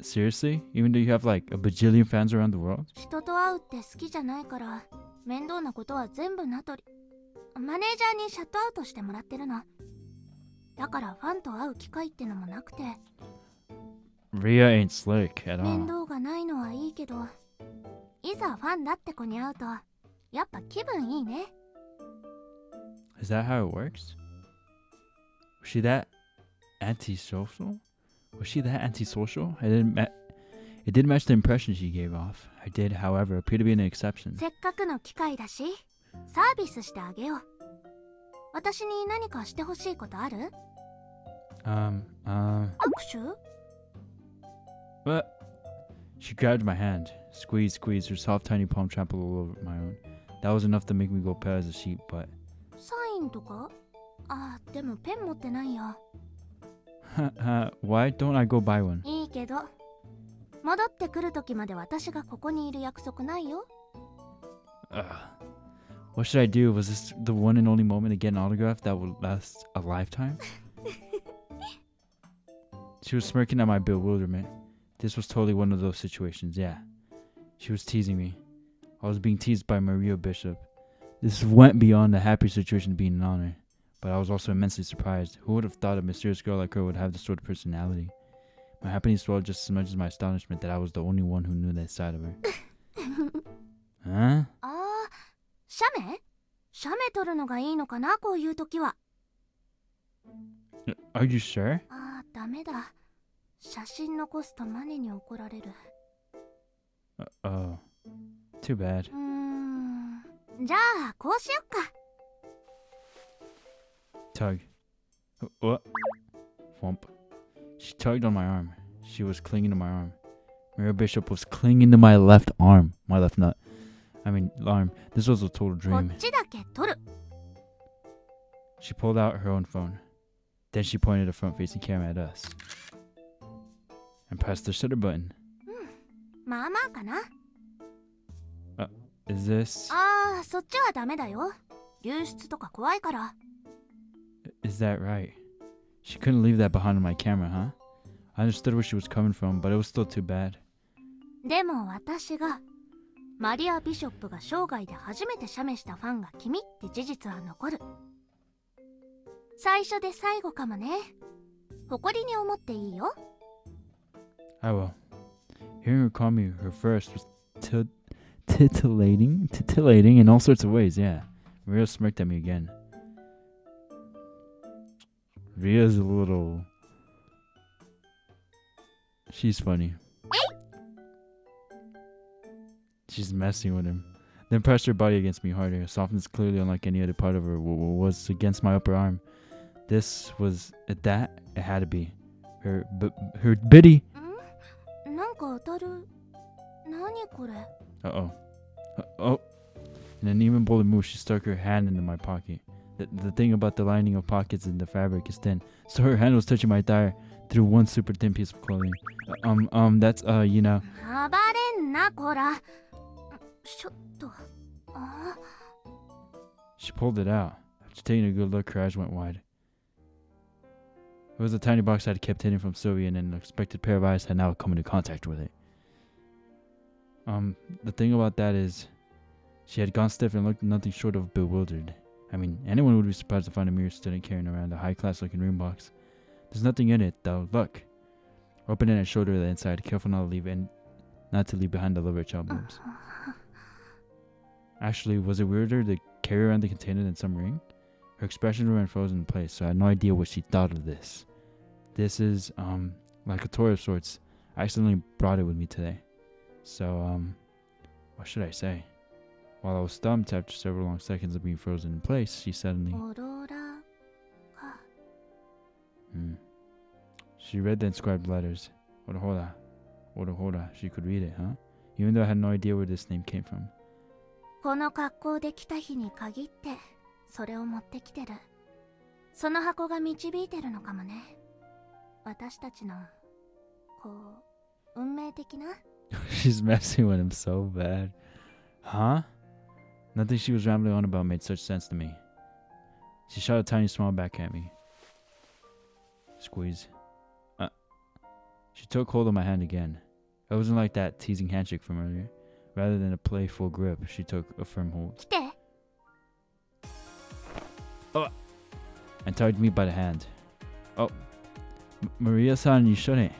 Seriously? Even though you have like a bajillion fans around the world? 人と会うって好きじゃないから面倒なことは全部名取りマネージャーにシャットアウトしてもらってるのだからファンと会う機会ってのもなくて RIA ain't slick at 面 all. 倒がないのはいいけどいざファンだって子に会うとやっぱ気分いいね Is that how it works? Was she that antisocial? It did match the impression she gave off. I did, however, appear to be an exception. せっかくの機会だしサービスしてあげよう私に何かしてほしいことある握手 What? She grabbed my hand. Squeeze, squeeze. Her soft, tiny palm trampled all over my own. That was enough to make me go pale as a sheep, but... サインとか？あ、でもペン持ってないや。Why don't I go buy one? いいけど、戻ってくる時まで私がここにいる約束ないよ。What should I do? Was this the one and only moment to get an autograph that would last a lifetime? She was smirking at my bewilderment. This was totally one of those situations, yeah. She was teasing me. I was being teased by Maria Bishop. This went beyond a happy situation being an honor. But I was also immensely surprised. Who would have thought a mysterious girl like her would have this sort of personality? My happiness swelled just as much as my astonishment that I was the only one who knew that side of her. Huh? ああ、写メ？写メ撮るのがいいのかな、こういう時は。Are you sure? ああ、ダメだ。写真残すとマネに怒られる。Oh. Too bad. じゃあ、こうしよっか。Tug. What? Thwomp. She tugged on my arm. She was clinging to my arm. Maria Bishop was clinging to my left arm. My left nut. I mean, arm. This was a total こ dream. っちだけ撮る。She pulled out her own phone. Then she pointed a front-facing camera at us. And pressed the shutter button. まあまあかな。Is this... ああ、そっちはダメだよ。流出とか怖いから。Is that right? She couldn't leave that behind on my camera, huh? I understood where she was coming from, but it was still too bad. でも私がマリア・ビショップが生涯で初めて写メしたファンが君って事実は残る。最初で最後かもね。誇りに思っていいよ。I will. Hearing her call me her first was titillating in all sorts of ways, yeah. Maria smirked at me again. Ria's a little... She's funny. She's messing with him. Then pressed her body against me harder. Softness clearly unlike any other part of her was against my upper arm. This was at that it had to be. Her biddy. なんか当たる。何これ。Uh-oh. Oh. In an even bolder move, she stuck her hand into my pocket. The thing about the lining of pockets in the fabric is thin, so her hand was touching my thigh through one super thin piece of clothing. That's, you know... 暴れんな、こら。ちょっと。あ。 She pulled it out. After taking a good look, her eyes went wide. It was a tiny box I had kept hidden from Sylvia, and an unexpected pair of eyes had now come into contact with it. The thing about that is, she had gone stiff and looked nothing short of bewildered. I mean, anyone would be surprised to find a mere student carrying around a high-class looking room box. There's nothing in it, though. Look. Open it and showed her the inside, careful not to leave behind the Loveriche albums. Actually, was it weirder to carry around the container than some ring? Her expression remained frozen in place, so I had no idea what she thought of this. This is, like a toy of sorts. I accidentally brought it with me today. So, what should I say? While I was stumped after several long seconds of being frozen in place, she suddenly... She read the inscribed letters. Orohora. She could read it, huh? Even though I had no idea where this name came from. この格好で来た日に限ってそれを持ってきてる。その箱が導いてるのかもね。私たちのこう運命的な。She's messing with him so bad. Huh? Nothing she was rambling on about made such sense to me. She shot a tiny smile back at me. Squeeze. She took hold of my hand again. It wasn't like that teasing handshake from earlier. Rather than a playful grip, she took a firm hold. 来て。And tugged me by the hand. Oh, Maria-san, you shouldn't.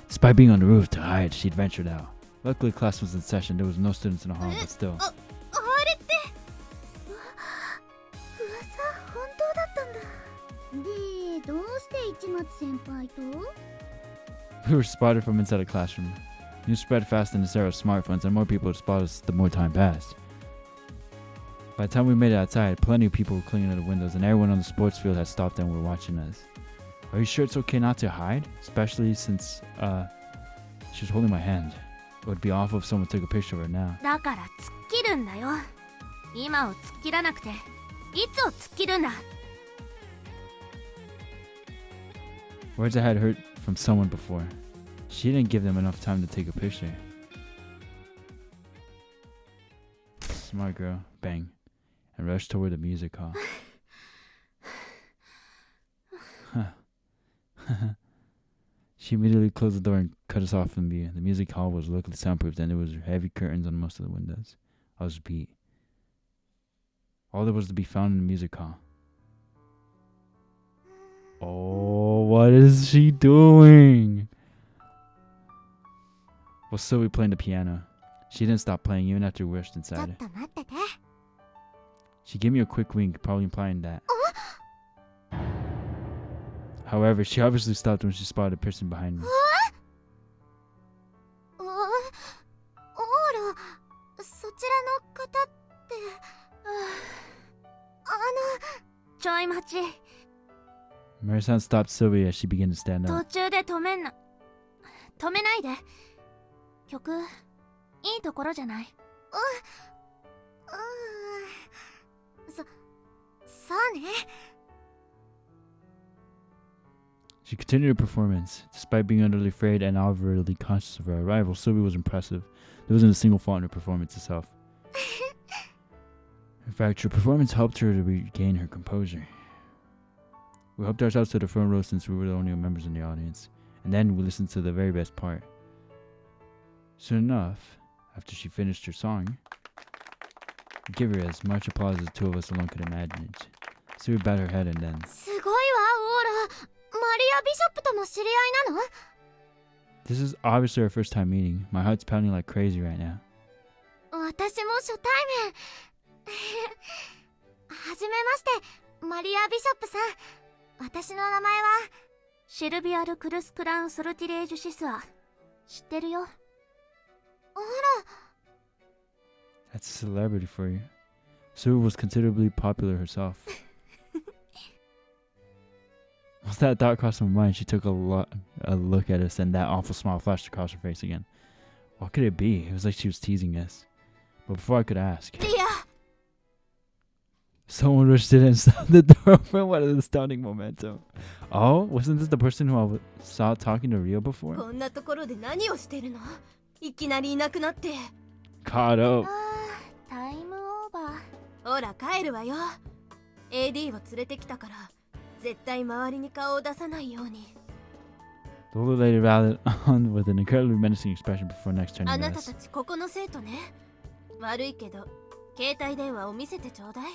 Despite being on the roof to hide, she'd ventured out. Luckily, class was in session. There was no students in the hall, but still. あれって噂本当だったんだ。で、どうして市松先輩と We were spotted from inside the classroom. News spread fast in this era of smartphones, and more people would spot us the more time passed. By the time we made it outside, plenty of people were clinging to the windows, and everyone on the sports field had stopped and were watching us. Are you sure it's okay not to hide? Especially since, She was holding my hand. It would be awful if someone took a picture of her now. だから突っ切るんだよ。今を突っ切らなくていつを突っ切るんだ。 Words I had heard from someone before. She didn't give them enough time to take a picture. Smart girl. Bang. And rushed toward the music hall. She immediately closed the door and cut us off from view. The music hall was luckily soundproofed and there was heavy curtains on most of the windows. I was beat. All there was to be found in the music hall. Oh, what is she doing? Was Sylvie playing the piano? She didn't stop playing even after we rushed ちょ inside. っと待ってて。 She gave me a quick wink, probably implying that. However, she obviously stopped when she spotted a person behind me. オーラ、そちらの方ってちょい待ち。 Marisan stopped Sylvie as she began to stand 途 up. 中で止めないで。曲いいところじゃない。そうね。 She continued her performance. Despite being utterly afraid and overtly conscious of her arrival, Sylvie was impressive. There wasn't a single fault in her performance itself. In fact, her performance helped her to regain her composure. We helped ourselves to the front row since we were the only members in the audience, and then we listened to the very best part. Soon enough, after she finished her song, we gave her as much applause as the two of us alone could imagine. Sylvie bowed her head and then, すごいわ、オーラ。マリア・ビショップとも知り合いなの？ This is obviously our first time meeting. My heart's pounding like crazy right now. 私も初対面。はじめまして、マリア・ビショップさん。私の名前はシルビアル・クルスクラウン・ソルティレージュシスは知ってるよ。あら。 That's a celebrity for you. Sylvie was considerably popular herself. Once that thought crossed my mind, she took a look at us and that awful smile flashed across her face again. What could it be? It was like she was teasing us. But before I could ask, リア。 someone rushed in and stopped the door open. What an astounding momentum. Oh, wasn't this the person who I saw talking to Rio before? こんなところで何をしてるの？いきなりいなくなって。 Caught up. タイムオーバー。ほら帰るわよ。AD を連れてきたから絶対周りに顔を出さないように。 The older lady rallied on with an incredibly menacing expression before next turning あ to なた us. たちここの生徒ね。悪いけど携帯電話を見せてちょうだい。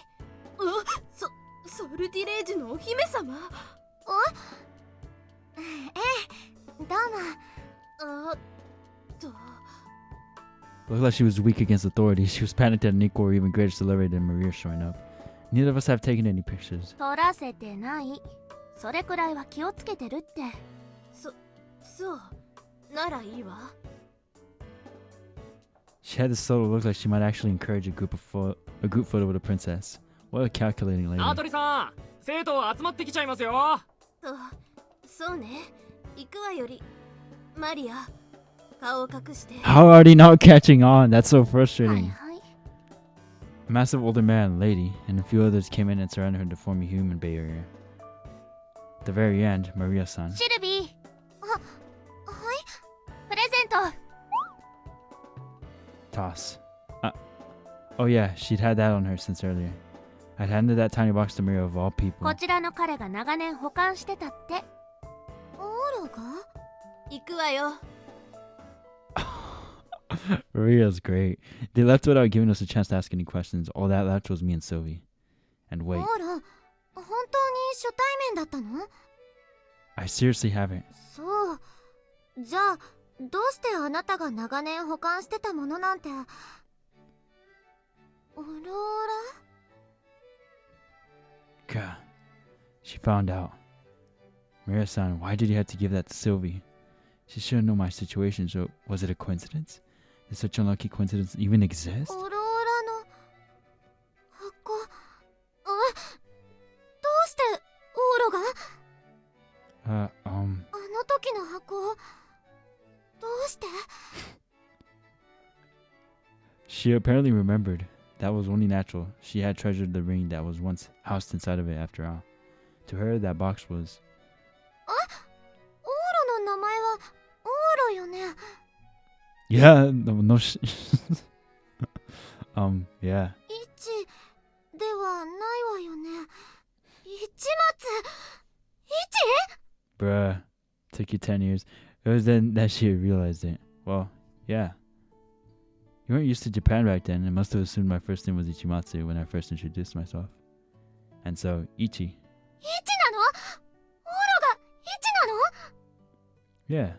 ソルティレージュのお姫様。どうも。Looked like she was weak against authority. She was panicked at an equal or even greater celebrity than Maria showing up. Neither of us have taken any pictures. 撮らせてない。それくらいは気をつけてるって。そうならいいわ。 She had this subtle look like she might actually encourage a group photo with a princess. What a calculating lady. ナトリさん、生徒集まってきちゃいますよ。そうね。行くわよりマリア、顔を隠して。 How are they not catching on? That's so はい frustrating. はい。 A massive older man, lady, and a few others came in and surrounded her to form a human barrier. At the very end, Maria-san. シルビー、はい。プレゼント。 Toss. Oh yeah, she'd had that on her since earlier. I'd handed that tiny box to Maria of all people. こちらの彼が長年保管してたって。オーラが？行くわよ。 Maria's great. They left without giving us a chance to ask any questions. All that left was me and Sylvie. And オ wait, ーラ、本当に初対面だったの？ I seriously haven't. そう。じゃあ、どうしてあなたが長年保管してたものなんて。オローラ？ God, she found out. Maria-san, why did you have to give that to Sylvie? She shouldn't know my situation, so was it a coincidence? Did such unlucky coincidence even exist? オローラの箱。どうしてオーロが？あの時の箱。どううして？ She apparently remembered. That was only natural. She had treasured the ring that was once housed inside of it after all. To her, that box was... オーロの名前はオーロよね。 Yeah, no yeah. イチではないわよね。市松。イチ？ Bruh. Took you 10 years. It was then that she realized it. Well, yeah. You weren't used to Japan back then and must have assumed my first name was Ichimatsu when I first introduced myself. And so, Ichi. イチなの？オーロがイチなの？ Yeah.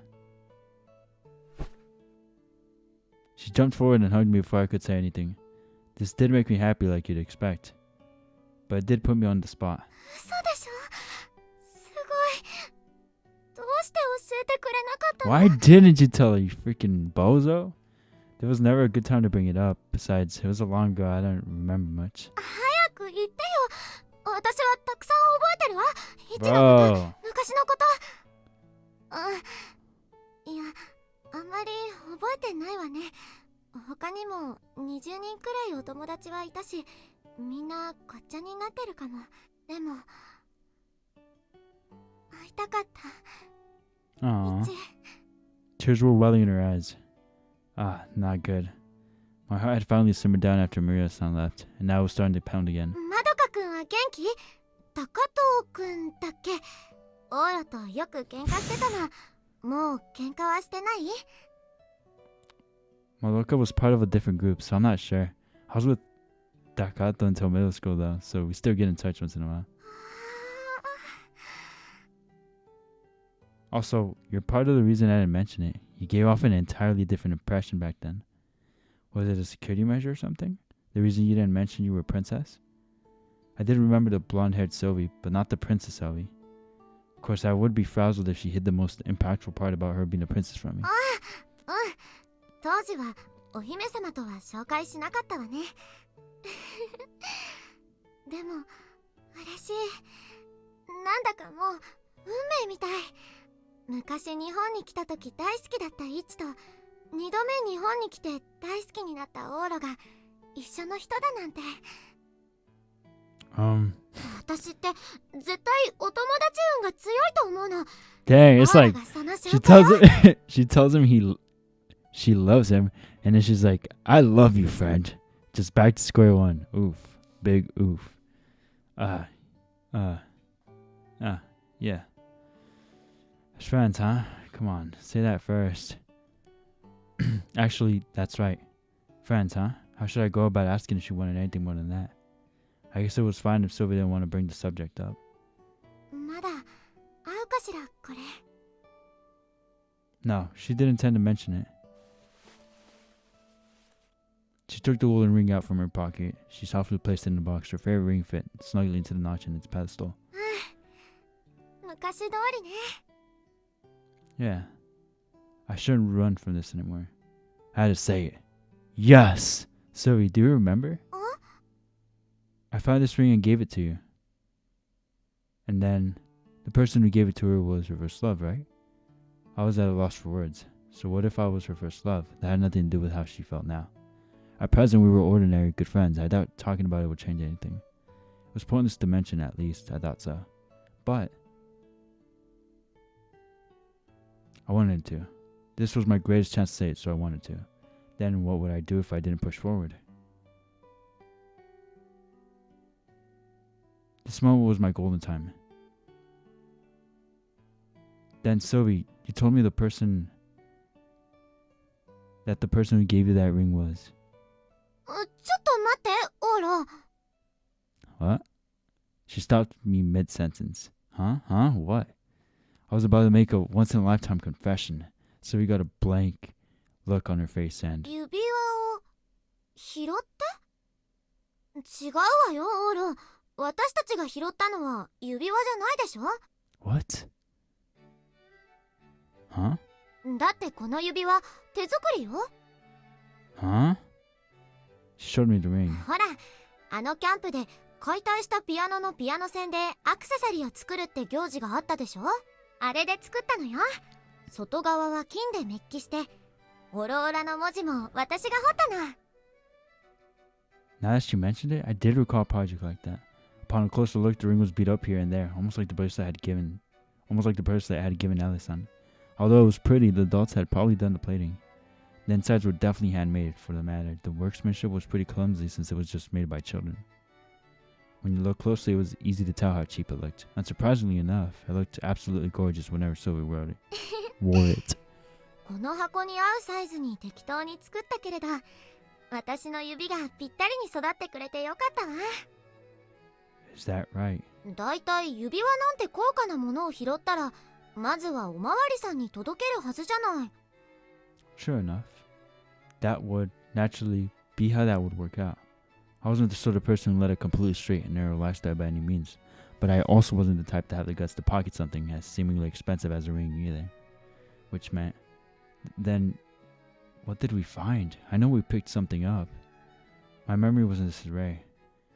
She jumped forward and hugged me before I could say anything. This did make me happy like you'd expect. But it did put me on the spot. 嘘でしょ？すごい。どうして教えてくれなかったの？ Why didn't you tell her, you freaking bozo? There was never a good time to bring it up. Besides, it was a long ago. I don't remember much. 早く言ってよ。私はたくさん覚えてるわ。イチのこと、 Bro. 昔のこと。いや、あんまり覚えてないわね。他にも20人くらいお友達はいたし、みんなごっちゃになってるかも。でも、会いたかった。 Aww. イチ。 Tears were welling in her eyes. Ah, not good. My heart had finally simmered down after Maria-san left, and now it was starting to pound again. まどかくんは元気？高藤くんだっけ？オーロとよく喧嘩してたの。もう喧嘩はしてない？ Madoka was part of a different group, so I'm not sure. I was with Takato until middle school though, so we still get in touch once in a while. Also, you're part of the reason I didn't mention it. You gave off an entirely different impression back then. Was it a security measure or something? The reason you didn't mention you were a princess? I did remember the blonde-haired Sylvie, but not the Princess Sylvie. Of course, I would be frazzled if she hid the most impactful part about her being a princess from me. 当時はお姫様とは紹介しなかったわね。でも嬉しい。なんだかもう運命みたい。昔日本に来た時大好きだったイチと、2度目日本に来て大好きになったオーロが一緒の人だなんて。私って絶対お友達運が強いと思うの。 Dang, it's オーロ like がその証 she 拠よ。 tells him she loves him, and then she's like, I love you, friend. Just back to square one. Oof. Big oof. Yeah. Friends, huh? Come on, say that first. Actually, that's right. Friends, huh? How should I go about asking if she wanted anything more than that? I guess it was fine if Sylvia didn't want to bring the subject up. まだ会うかしらこれ。 No, she didn't intend to mention it. She took the woolen ring out from her pocket. She softly placed it in the box. Her favorite ring fit snugly into the notch in its pedestal. 昔通りね。 Yeah. I shouldn't run from this anymore. I had to say it. Yes! Sylvie, do you remember? I found this ring and gave it to you. And then, the person who gave it to her was her first love, right? I was at a loss for words. So what if I was her first love? That had nothing to do with how she felt now. At present, we were ordinary good friends. I doubt talking about it would change anything. It was pointless to mention, at least. I thought so. But I wanted to. This was my greatest chance to say it, so I wanted to. Then what would I do if I didn't push forward? This moment was my golden time. Then Sylvie, you told me the person who gave you that ring was... ちょっと待って、オーロ。 What? She stopped me mid-sentence. Huh? What? I was about to make a once-in-a-lifetime confession. So we got a blank look on her face and... 指輪を拾って？違うわよ、オーロ。私たちが拾ったのは指輪じゃないでしょ？ What? Huh? だってこの指輪手作りよ。 Huh? She showed me the ring. ほら、あのキャンプで解体したピアノのピアノ線でアクセサリーを作るって行事があったでしょ？あれで作ったのよ。外側は金でメッキして、オロオラの文字も私が彫ったの。Now that you mentioned it, I did recall a project like that. Upon a closer look, the ring was beat up here and there, almost like the bracelet had given Alice-san. Although it was pretty, the adults had probably done the plating. The insides were definitely handmade, for the matter. The workmanship was pretty clumsy since it was just made by children. When you look closely, it was easy to tell how cheap it looked. Unsurprisingly enough, it looked absolutely gorgeous whenever Sylvie wore it. この箱に合うサイズに適当に作ったけれど、私の指がぴったりに育ってくれてよかったわ。Is that right? だいたい指輪なんて高価なものを拾ったら、まずはおまわりさんに届けるはずじゃない。Sure enough. That would naturally be how that would work out. I wasn't the sort of person who led a completely straight and narrow lifestyle by any means, but I also wasn't the type to have the guts to pocket something as seemingly expensive as a ring either. Which meant, then, what did we find? I know we picked something up. My memory wasn't disarray.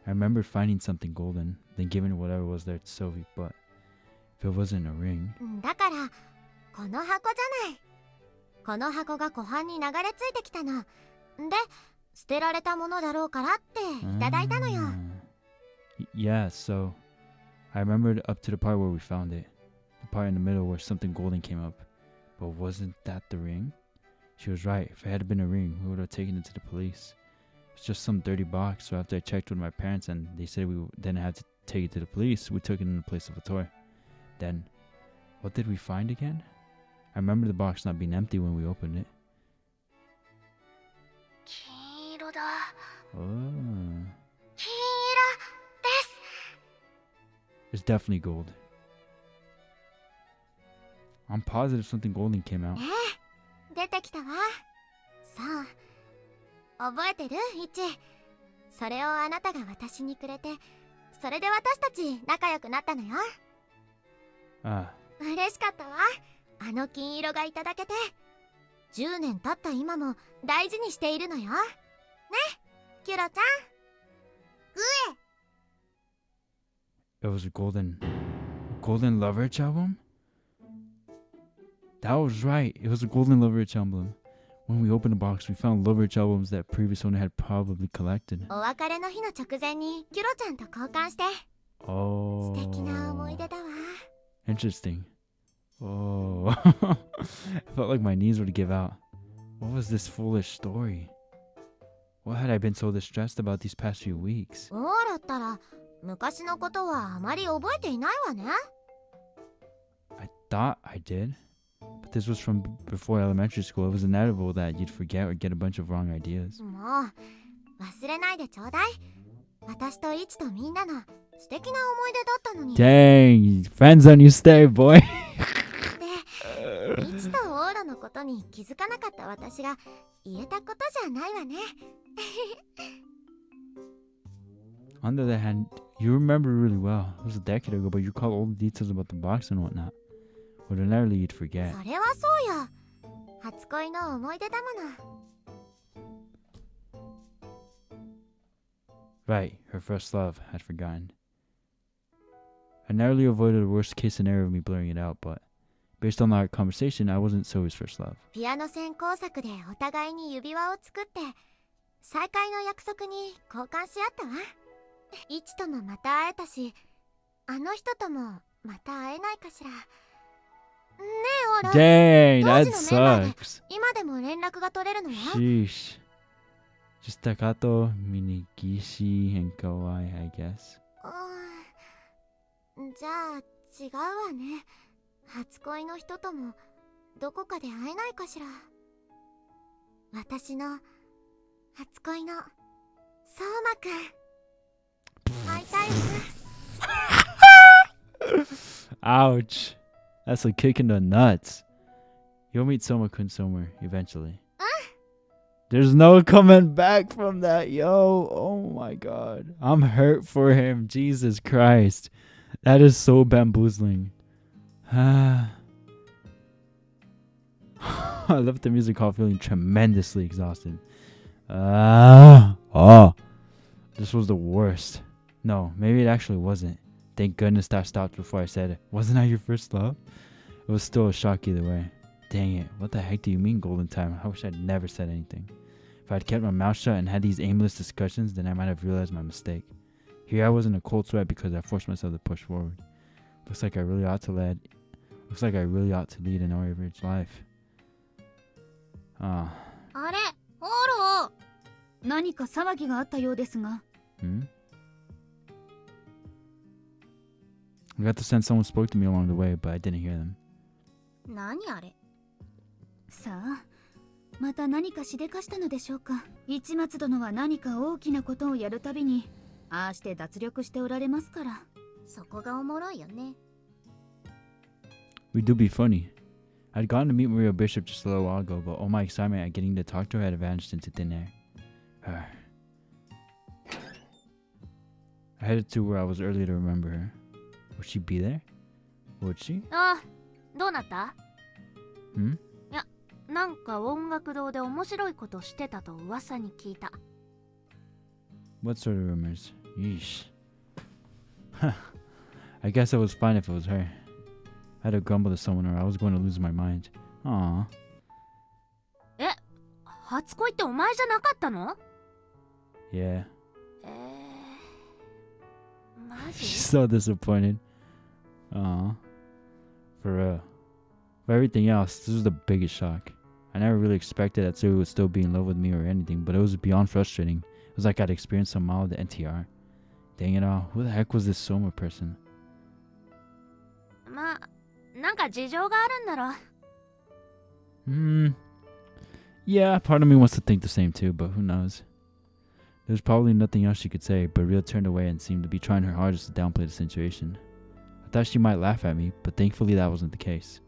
I remembered finding something golden, then giving whatever was there to Sylvie, but if it wasn't a ring... だから、この箱じゃない。この箱が湖畔に流れ着いてきたの。で、捨てられたものだろうからっていただいたのよ。Yeah, so I remembered up to the part where we found it. The part in the middle where something golden came up. But wasn't that the ring? She was right. If it had been a ring, we would have taken it to the police. It's just some dirty box, so after I checked with my parents and they said we didn't have to take it to the police, we took it in the place of a toy. Then, what did we find again? I remember the box not being empty when we opened it. 金色だ。 Oh. 金色です。 It's definitely gold. I'm positive something golden came out. 出てきたわ。そう。覚えてる？イチ。それをあなたが私にくれて、それで私たち仲良くなったのよ。Ah. 嬉しかったわ。あの金色がいただけて。10年経った今も大事にしているのよ。ね、キュロちゃん。It was a golden Loveriche album? That was right. It was a golden Loveriche album. When we opened the box, we found Loveriche albums that previous owner had probably collected. お別れの日の直前にキュロちゃんと交換して。Oh. 素敵な思い出だわ。Interesting. Oh. I felt like my knees would give out. What was this foolish story? What had I been so distressed about these past few weeks? そうだったら、昔のことはあまり覚えていないわね。I thought I did. But this was from before elementary school. It was inevitable that you'd forget or get a bunch of wrong ideas. もう、忘れないでちょうだい。私とイチとみんなの素敵な思い出だったのに。Dang, friends on you stay, boy. で、イチとオーラのことに気づかなかった私が言えたことじゃないわね。On the other hand, you remember really well. It was a decade ago, but you recall all the details about the box and whatnot. Ordinarily, you'd forget. それはそうよ。初恋の思い出だもの。Right, her first love, had forgotten. I narrowly avoided the worst case scenario of me blurring it out, but based on our conversation, I wasn't Zoe's first love. ピアノ専攻作でお互いに指輪を作って、再会の約束に交換し合ったわ。イチともまた会えたし、あの人ともまた会えないかしら。ねえ、オーラ。 Dang, 当 that 時のメンバーで sucks. 今でも連絡が取れるのよ。 Sheesh. Just Takato, Minigishi, and Kawaii, I guess. じゃあ違うわね。初恋の人ともどこかで会えないかしら。私の初恋の相馬くん、会いたいわ。 Ouch. That's a kick in the nuts. You'll meet Soma-kun somewhere, eventually. There's no coming back from that, yo. Oh my god. I'm hurt for him. Jesus Christ. That is so bamboozling. I left the music hall feeling tremendously exhausted. This was the worst. No, maybe it actually wasn't. Thank goodness that stopped before I said it. Wasn't that your first love? It was still a shock either way. Dang it. What the heck do you mean golden time? I wish I'd never said anything. If I'd kept my mouth shut and had these aimless discussions, then I might have realized my mistake. Here I was in a cold sweat because I forced myself to push forward. Looks like I really ought to lead an average life. Ah. あれオロ何か騒ぎがあったようですが。I got the sense someone spoke to me along the way, but I didn't hear them. 何あれさあ、また何かしでかしたのでしょうか。市松殿は何か大きなことをやるたびに、ああして脱力しておられますから。そこがおもろいよね。We do be funny. I'd gotten to meet Maria Bishop just a little while ago, but all my excitement at getting to talk to her had vanished into thin air. I headed to where I was earlier to remember her. Would she be there? Would she? あ、どうなった？ Hmm? いや、なんか音楽堂で面白いことしてたと噂に聞いた。What sort of rumors? Yeesh. I guess it was fine if it was her. I had to grumble to someone or I was going to lose my mind. Aww. え、初恋ってお前じゃなかったの？ Yeah. マ She's ジ？ so disappointed. Aww. For real. For everything else, this was the biggest shock. I never really expected that Sue would still be in love with me or anything, but it was beyond frustrating. It was like I'd experienced some mild NTR. Dang it all, who the heck was this Soma person? まあ、なんか事情があるんだろ。Yeah, part of me wants to think the same too, but who knows? There's probably nothing else she could say, but Ria turned away and seemed to be trying her hardest to downplay the situation. I thought she might laugh at me, but thankfully that wasn't the case.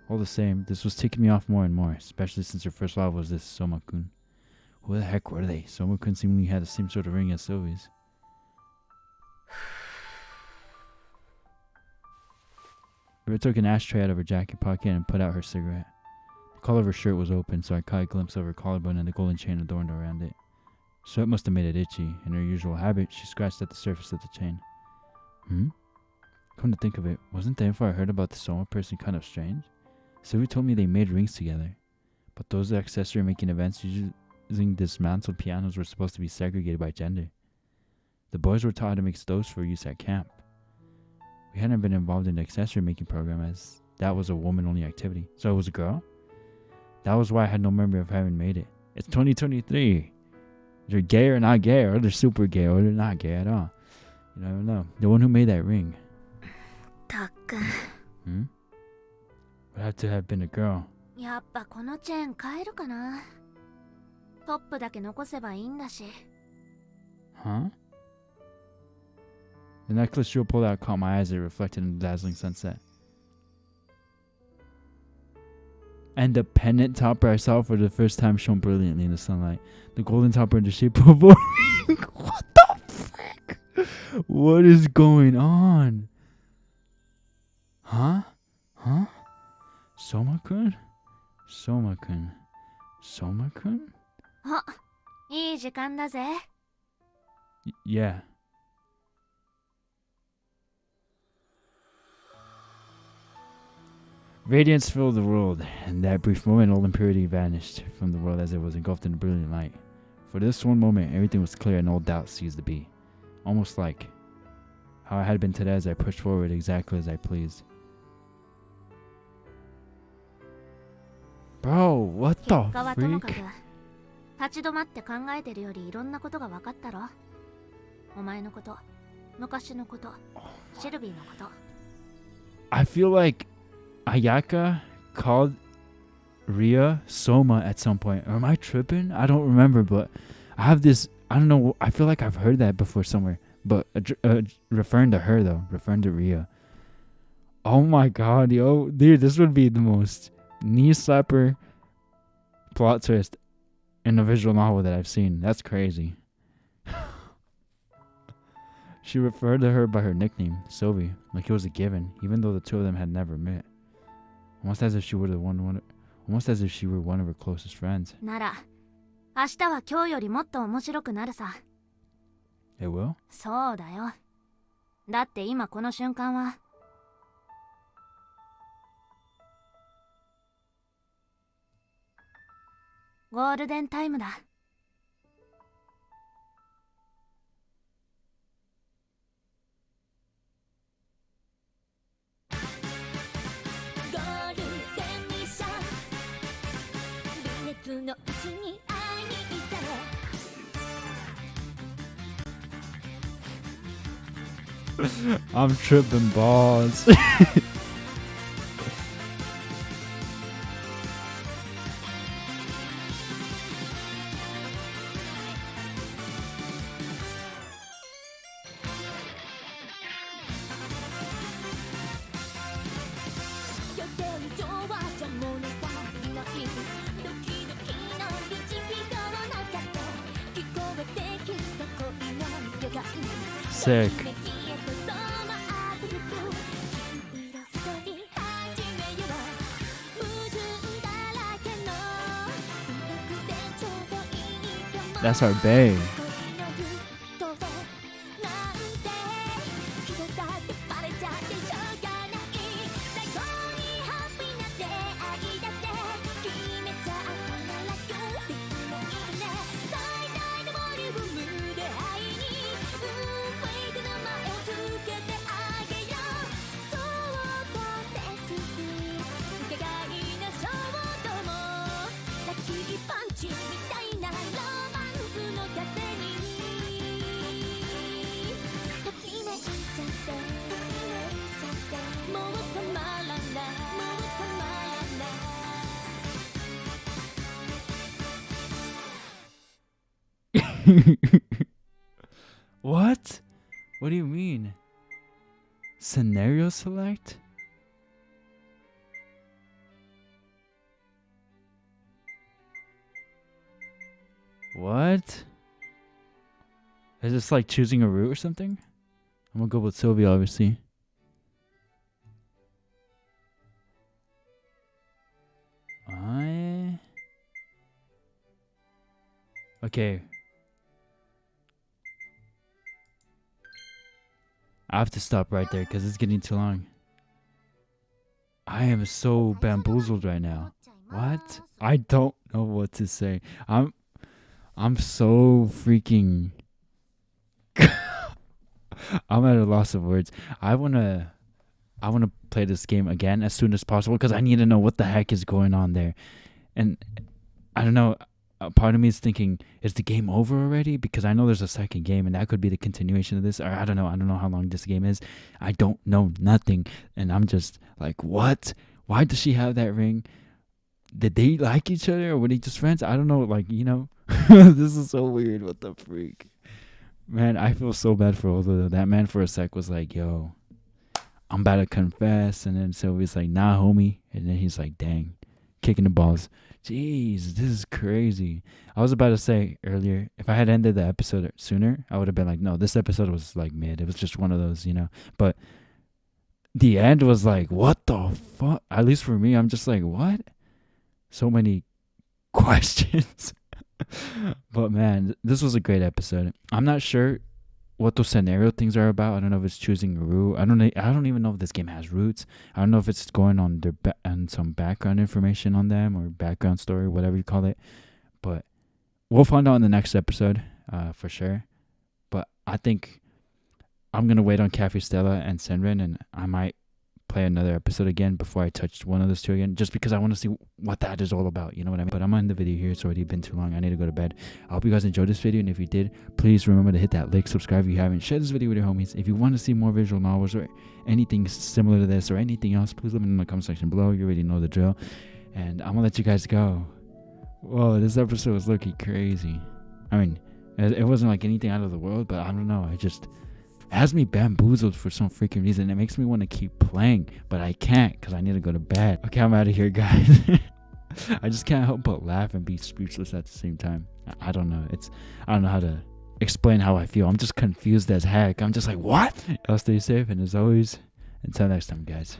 All the same, this was ticking me off more and more, especially since her first love was this Soma-kun. Who the heck were they? Soma-kun seemingly had the same sort of ring as Sylvie's. Ria took an ashtray out of her jacket pocket and put out her cigarette. The collar of her shirt was open, so I caught a glimpse of her collarbone and the golden chain adorned around it. Sweat must have made it itchy. In her usual habit, she scratched at the surface of the chain. Come to think of it, wasn't the info I heard about the Soma person kind of strange? Sylvie told me they made rings together, but those accessory-making events using dismantled pianos were supposed to be segregated by gender. The boys were taught how to make stoves for use at camp. We hadn't been involved in the accessory-making program as that was a woman-only activity. So it was a girl? That was why I had no memory of having made it. It's 2023. They're gay or not gay, or they're super gay, or they're not gay at all. You never know. The one who made that ring. たっくん。 Would have to have been a girl. やっぱこのチェーン変えるかな。トップだけ残せばいいんだし。 Huh? The necklace Jewel pulled out caught my eyes as it reflected in the dazzling sunset. And the pendant topper I saw for the first time shone brilliantly in the sunlight. The golden topper in the shape of a boy. What the frick? What is going on? Huh? Huh? Soma-kun? Soma-kun? Soma-kun? あ、いい時間だぜ。Yeah. Radiance filled the world. In that brief moment, all impurity vanished from the world as it was engulfed in a brilliant light. For this one moment, everything was clear and all doubt ceased to be. Almost like how I had been today as I pushed forward exactly as I pleased. Bro, what 結 the 果はともかく freak? 立ち止まって考えてるよりいろんなことが分かったろ。お前のこと、昔のこと、シルビーのこと。I feel like Ayaka called RIA Soma at some point. Or am I tripping? I don't remember, but I have this, I don't know, I feel like I've heard that before somewhere. But referring to her though, referring to RIA. Oh my god, yo. Dude, this would be the most knee slapper plot twist in a visual novel that I've seen. That's crazy. She referred to her by her nickname, Sylvie, like it was a given, even though the two of them had never met. Almost as if she were almost as if she were one of her closest friends. なら、明日は今日よりもっと面白くなるさ。It will? そうだよ。だって今この瞬間は。ゴールデンタイムだ。ゴールデンミッション、微熱のうちに会いに行った I'm tripping balls. Sick. That's our bae. What? What do you mean? Scenario select? What? Is this like choosing a route or something? I'm gonna go with Sylvia, obviously. Okay. I have to stop right there because it's getting too long. I am so bamboozled right now. What? I don't know what to say. I'm so freaking I'm at a loss of words. I wanna play this game again as soon as possible because I need to know what the heck is going on there. And I don't know, a part of me is thinking, is the game over already? Because I know there's a second game and that could be the continuation of this, or I don't know how long this game is. I don't know nothing, and I'm just like, what? Why does she have that ring? Did they like each other, or were they just friends? I don't know, like, you know. This is so weird. What the freak? Man, I feel so bad for all of them. That man for a sec was like, yo, I'm about to confess, and then Sylvia's like, nah, homie, and then he's like, dang, kicking the balls. Jeez, this is crazy. I was about to say earlier, if I had ended the episode sooner, I would have been like, no, this episode was like mid. It was just one of those, you know. But the end was like, what the fuck? At least for me, I'm just like, what? So many questions. But man, this was a great episode. I'm not sure what those scenario things are about. I don't know if it's choosing a route. I don't even know if this game has routes. I don't know if it's going on their and some background information on them, or background story, whatever you call it. But we'll find out in the next episode, for sure. But I think I'm gonna wait on Cafe Stella and Senrin, and I might play another episode again before I touch one of those two again, just because I want to see what that is all about, you know what I mean? But I'm on the video here. It's already been too long. I need to go to bed. I hope you guys enjoyed this video, and if you did, please remember to hit that like, subscribe if you haven't, share this video with your homies. If you want to see more visual novels or anything similar to this or anything else, please let me know in the comment section below. You already know the drill, and I'm gonna let you guys go. Whoa, this episode was looking crazy. I mean, it wasn't like anything out of the world, but I don't know, it has me bamboozled for some freaking reason. It makes me want to keep playing, but I can't because I need to go to bed. Okay, I'm out of here, guys. I just can't help but laugh and be speechless at the same time. I don't know. I don't know how to explain how I feel. I'm just confused as heck. I'm just like, what? Y'all stay safe, and as always, until next time, guys.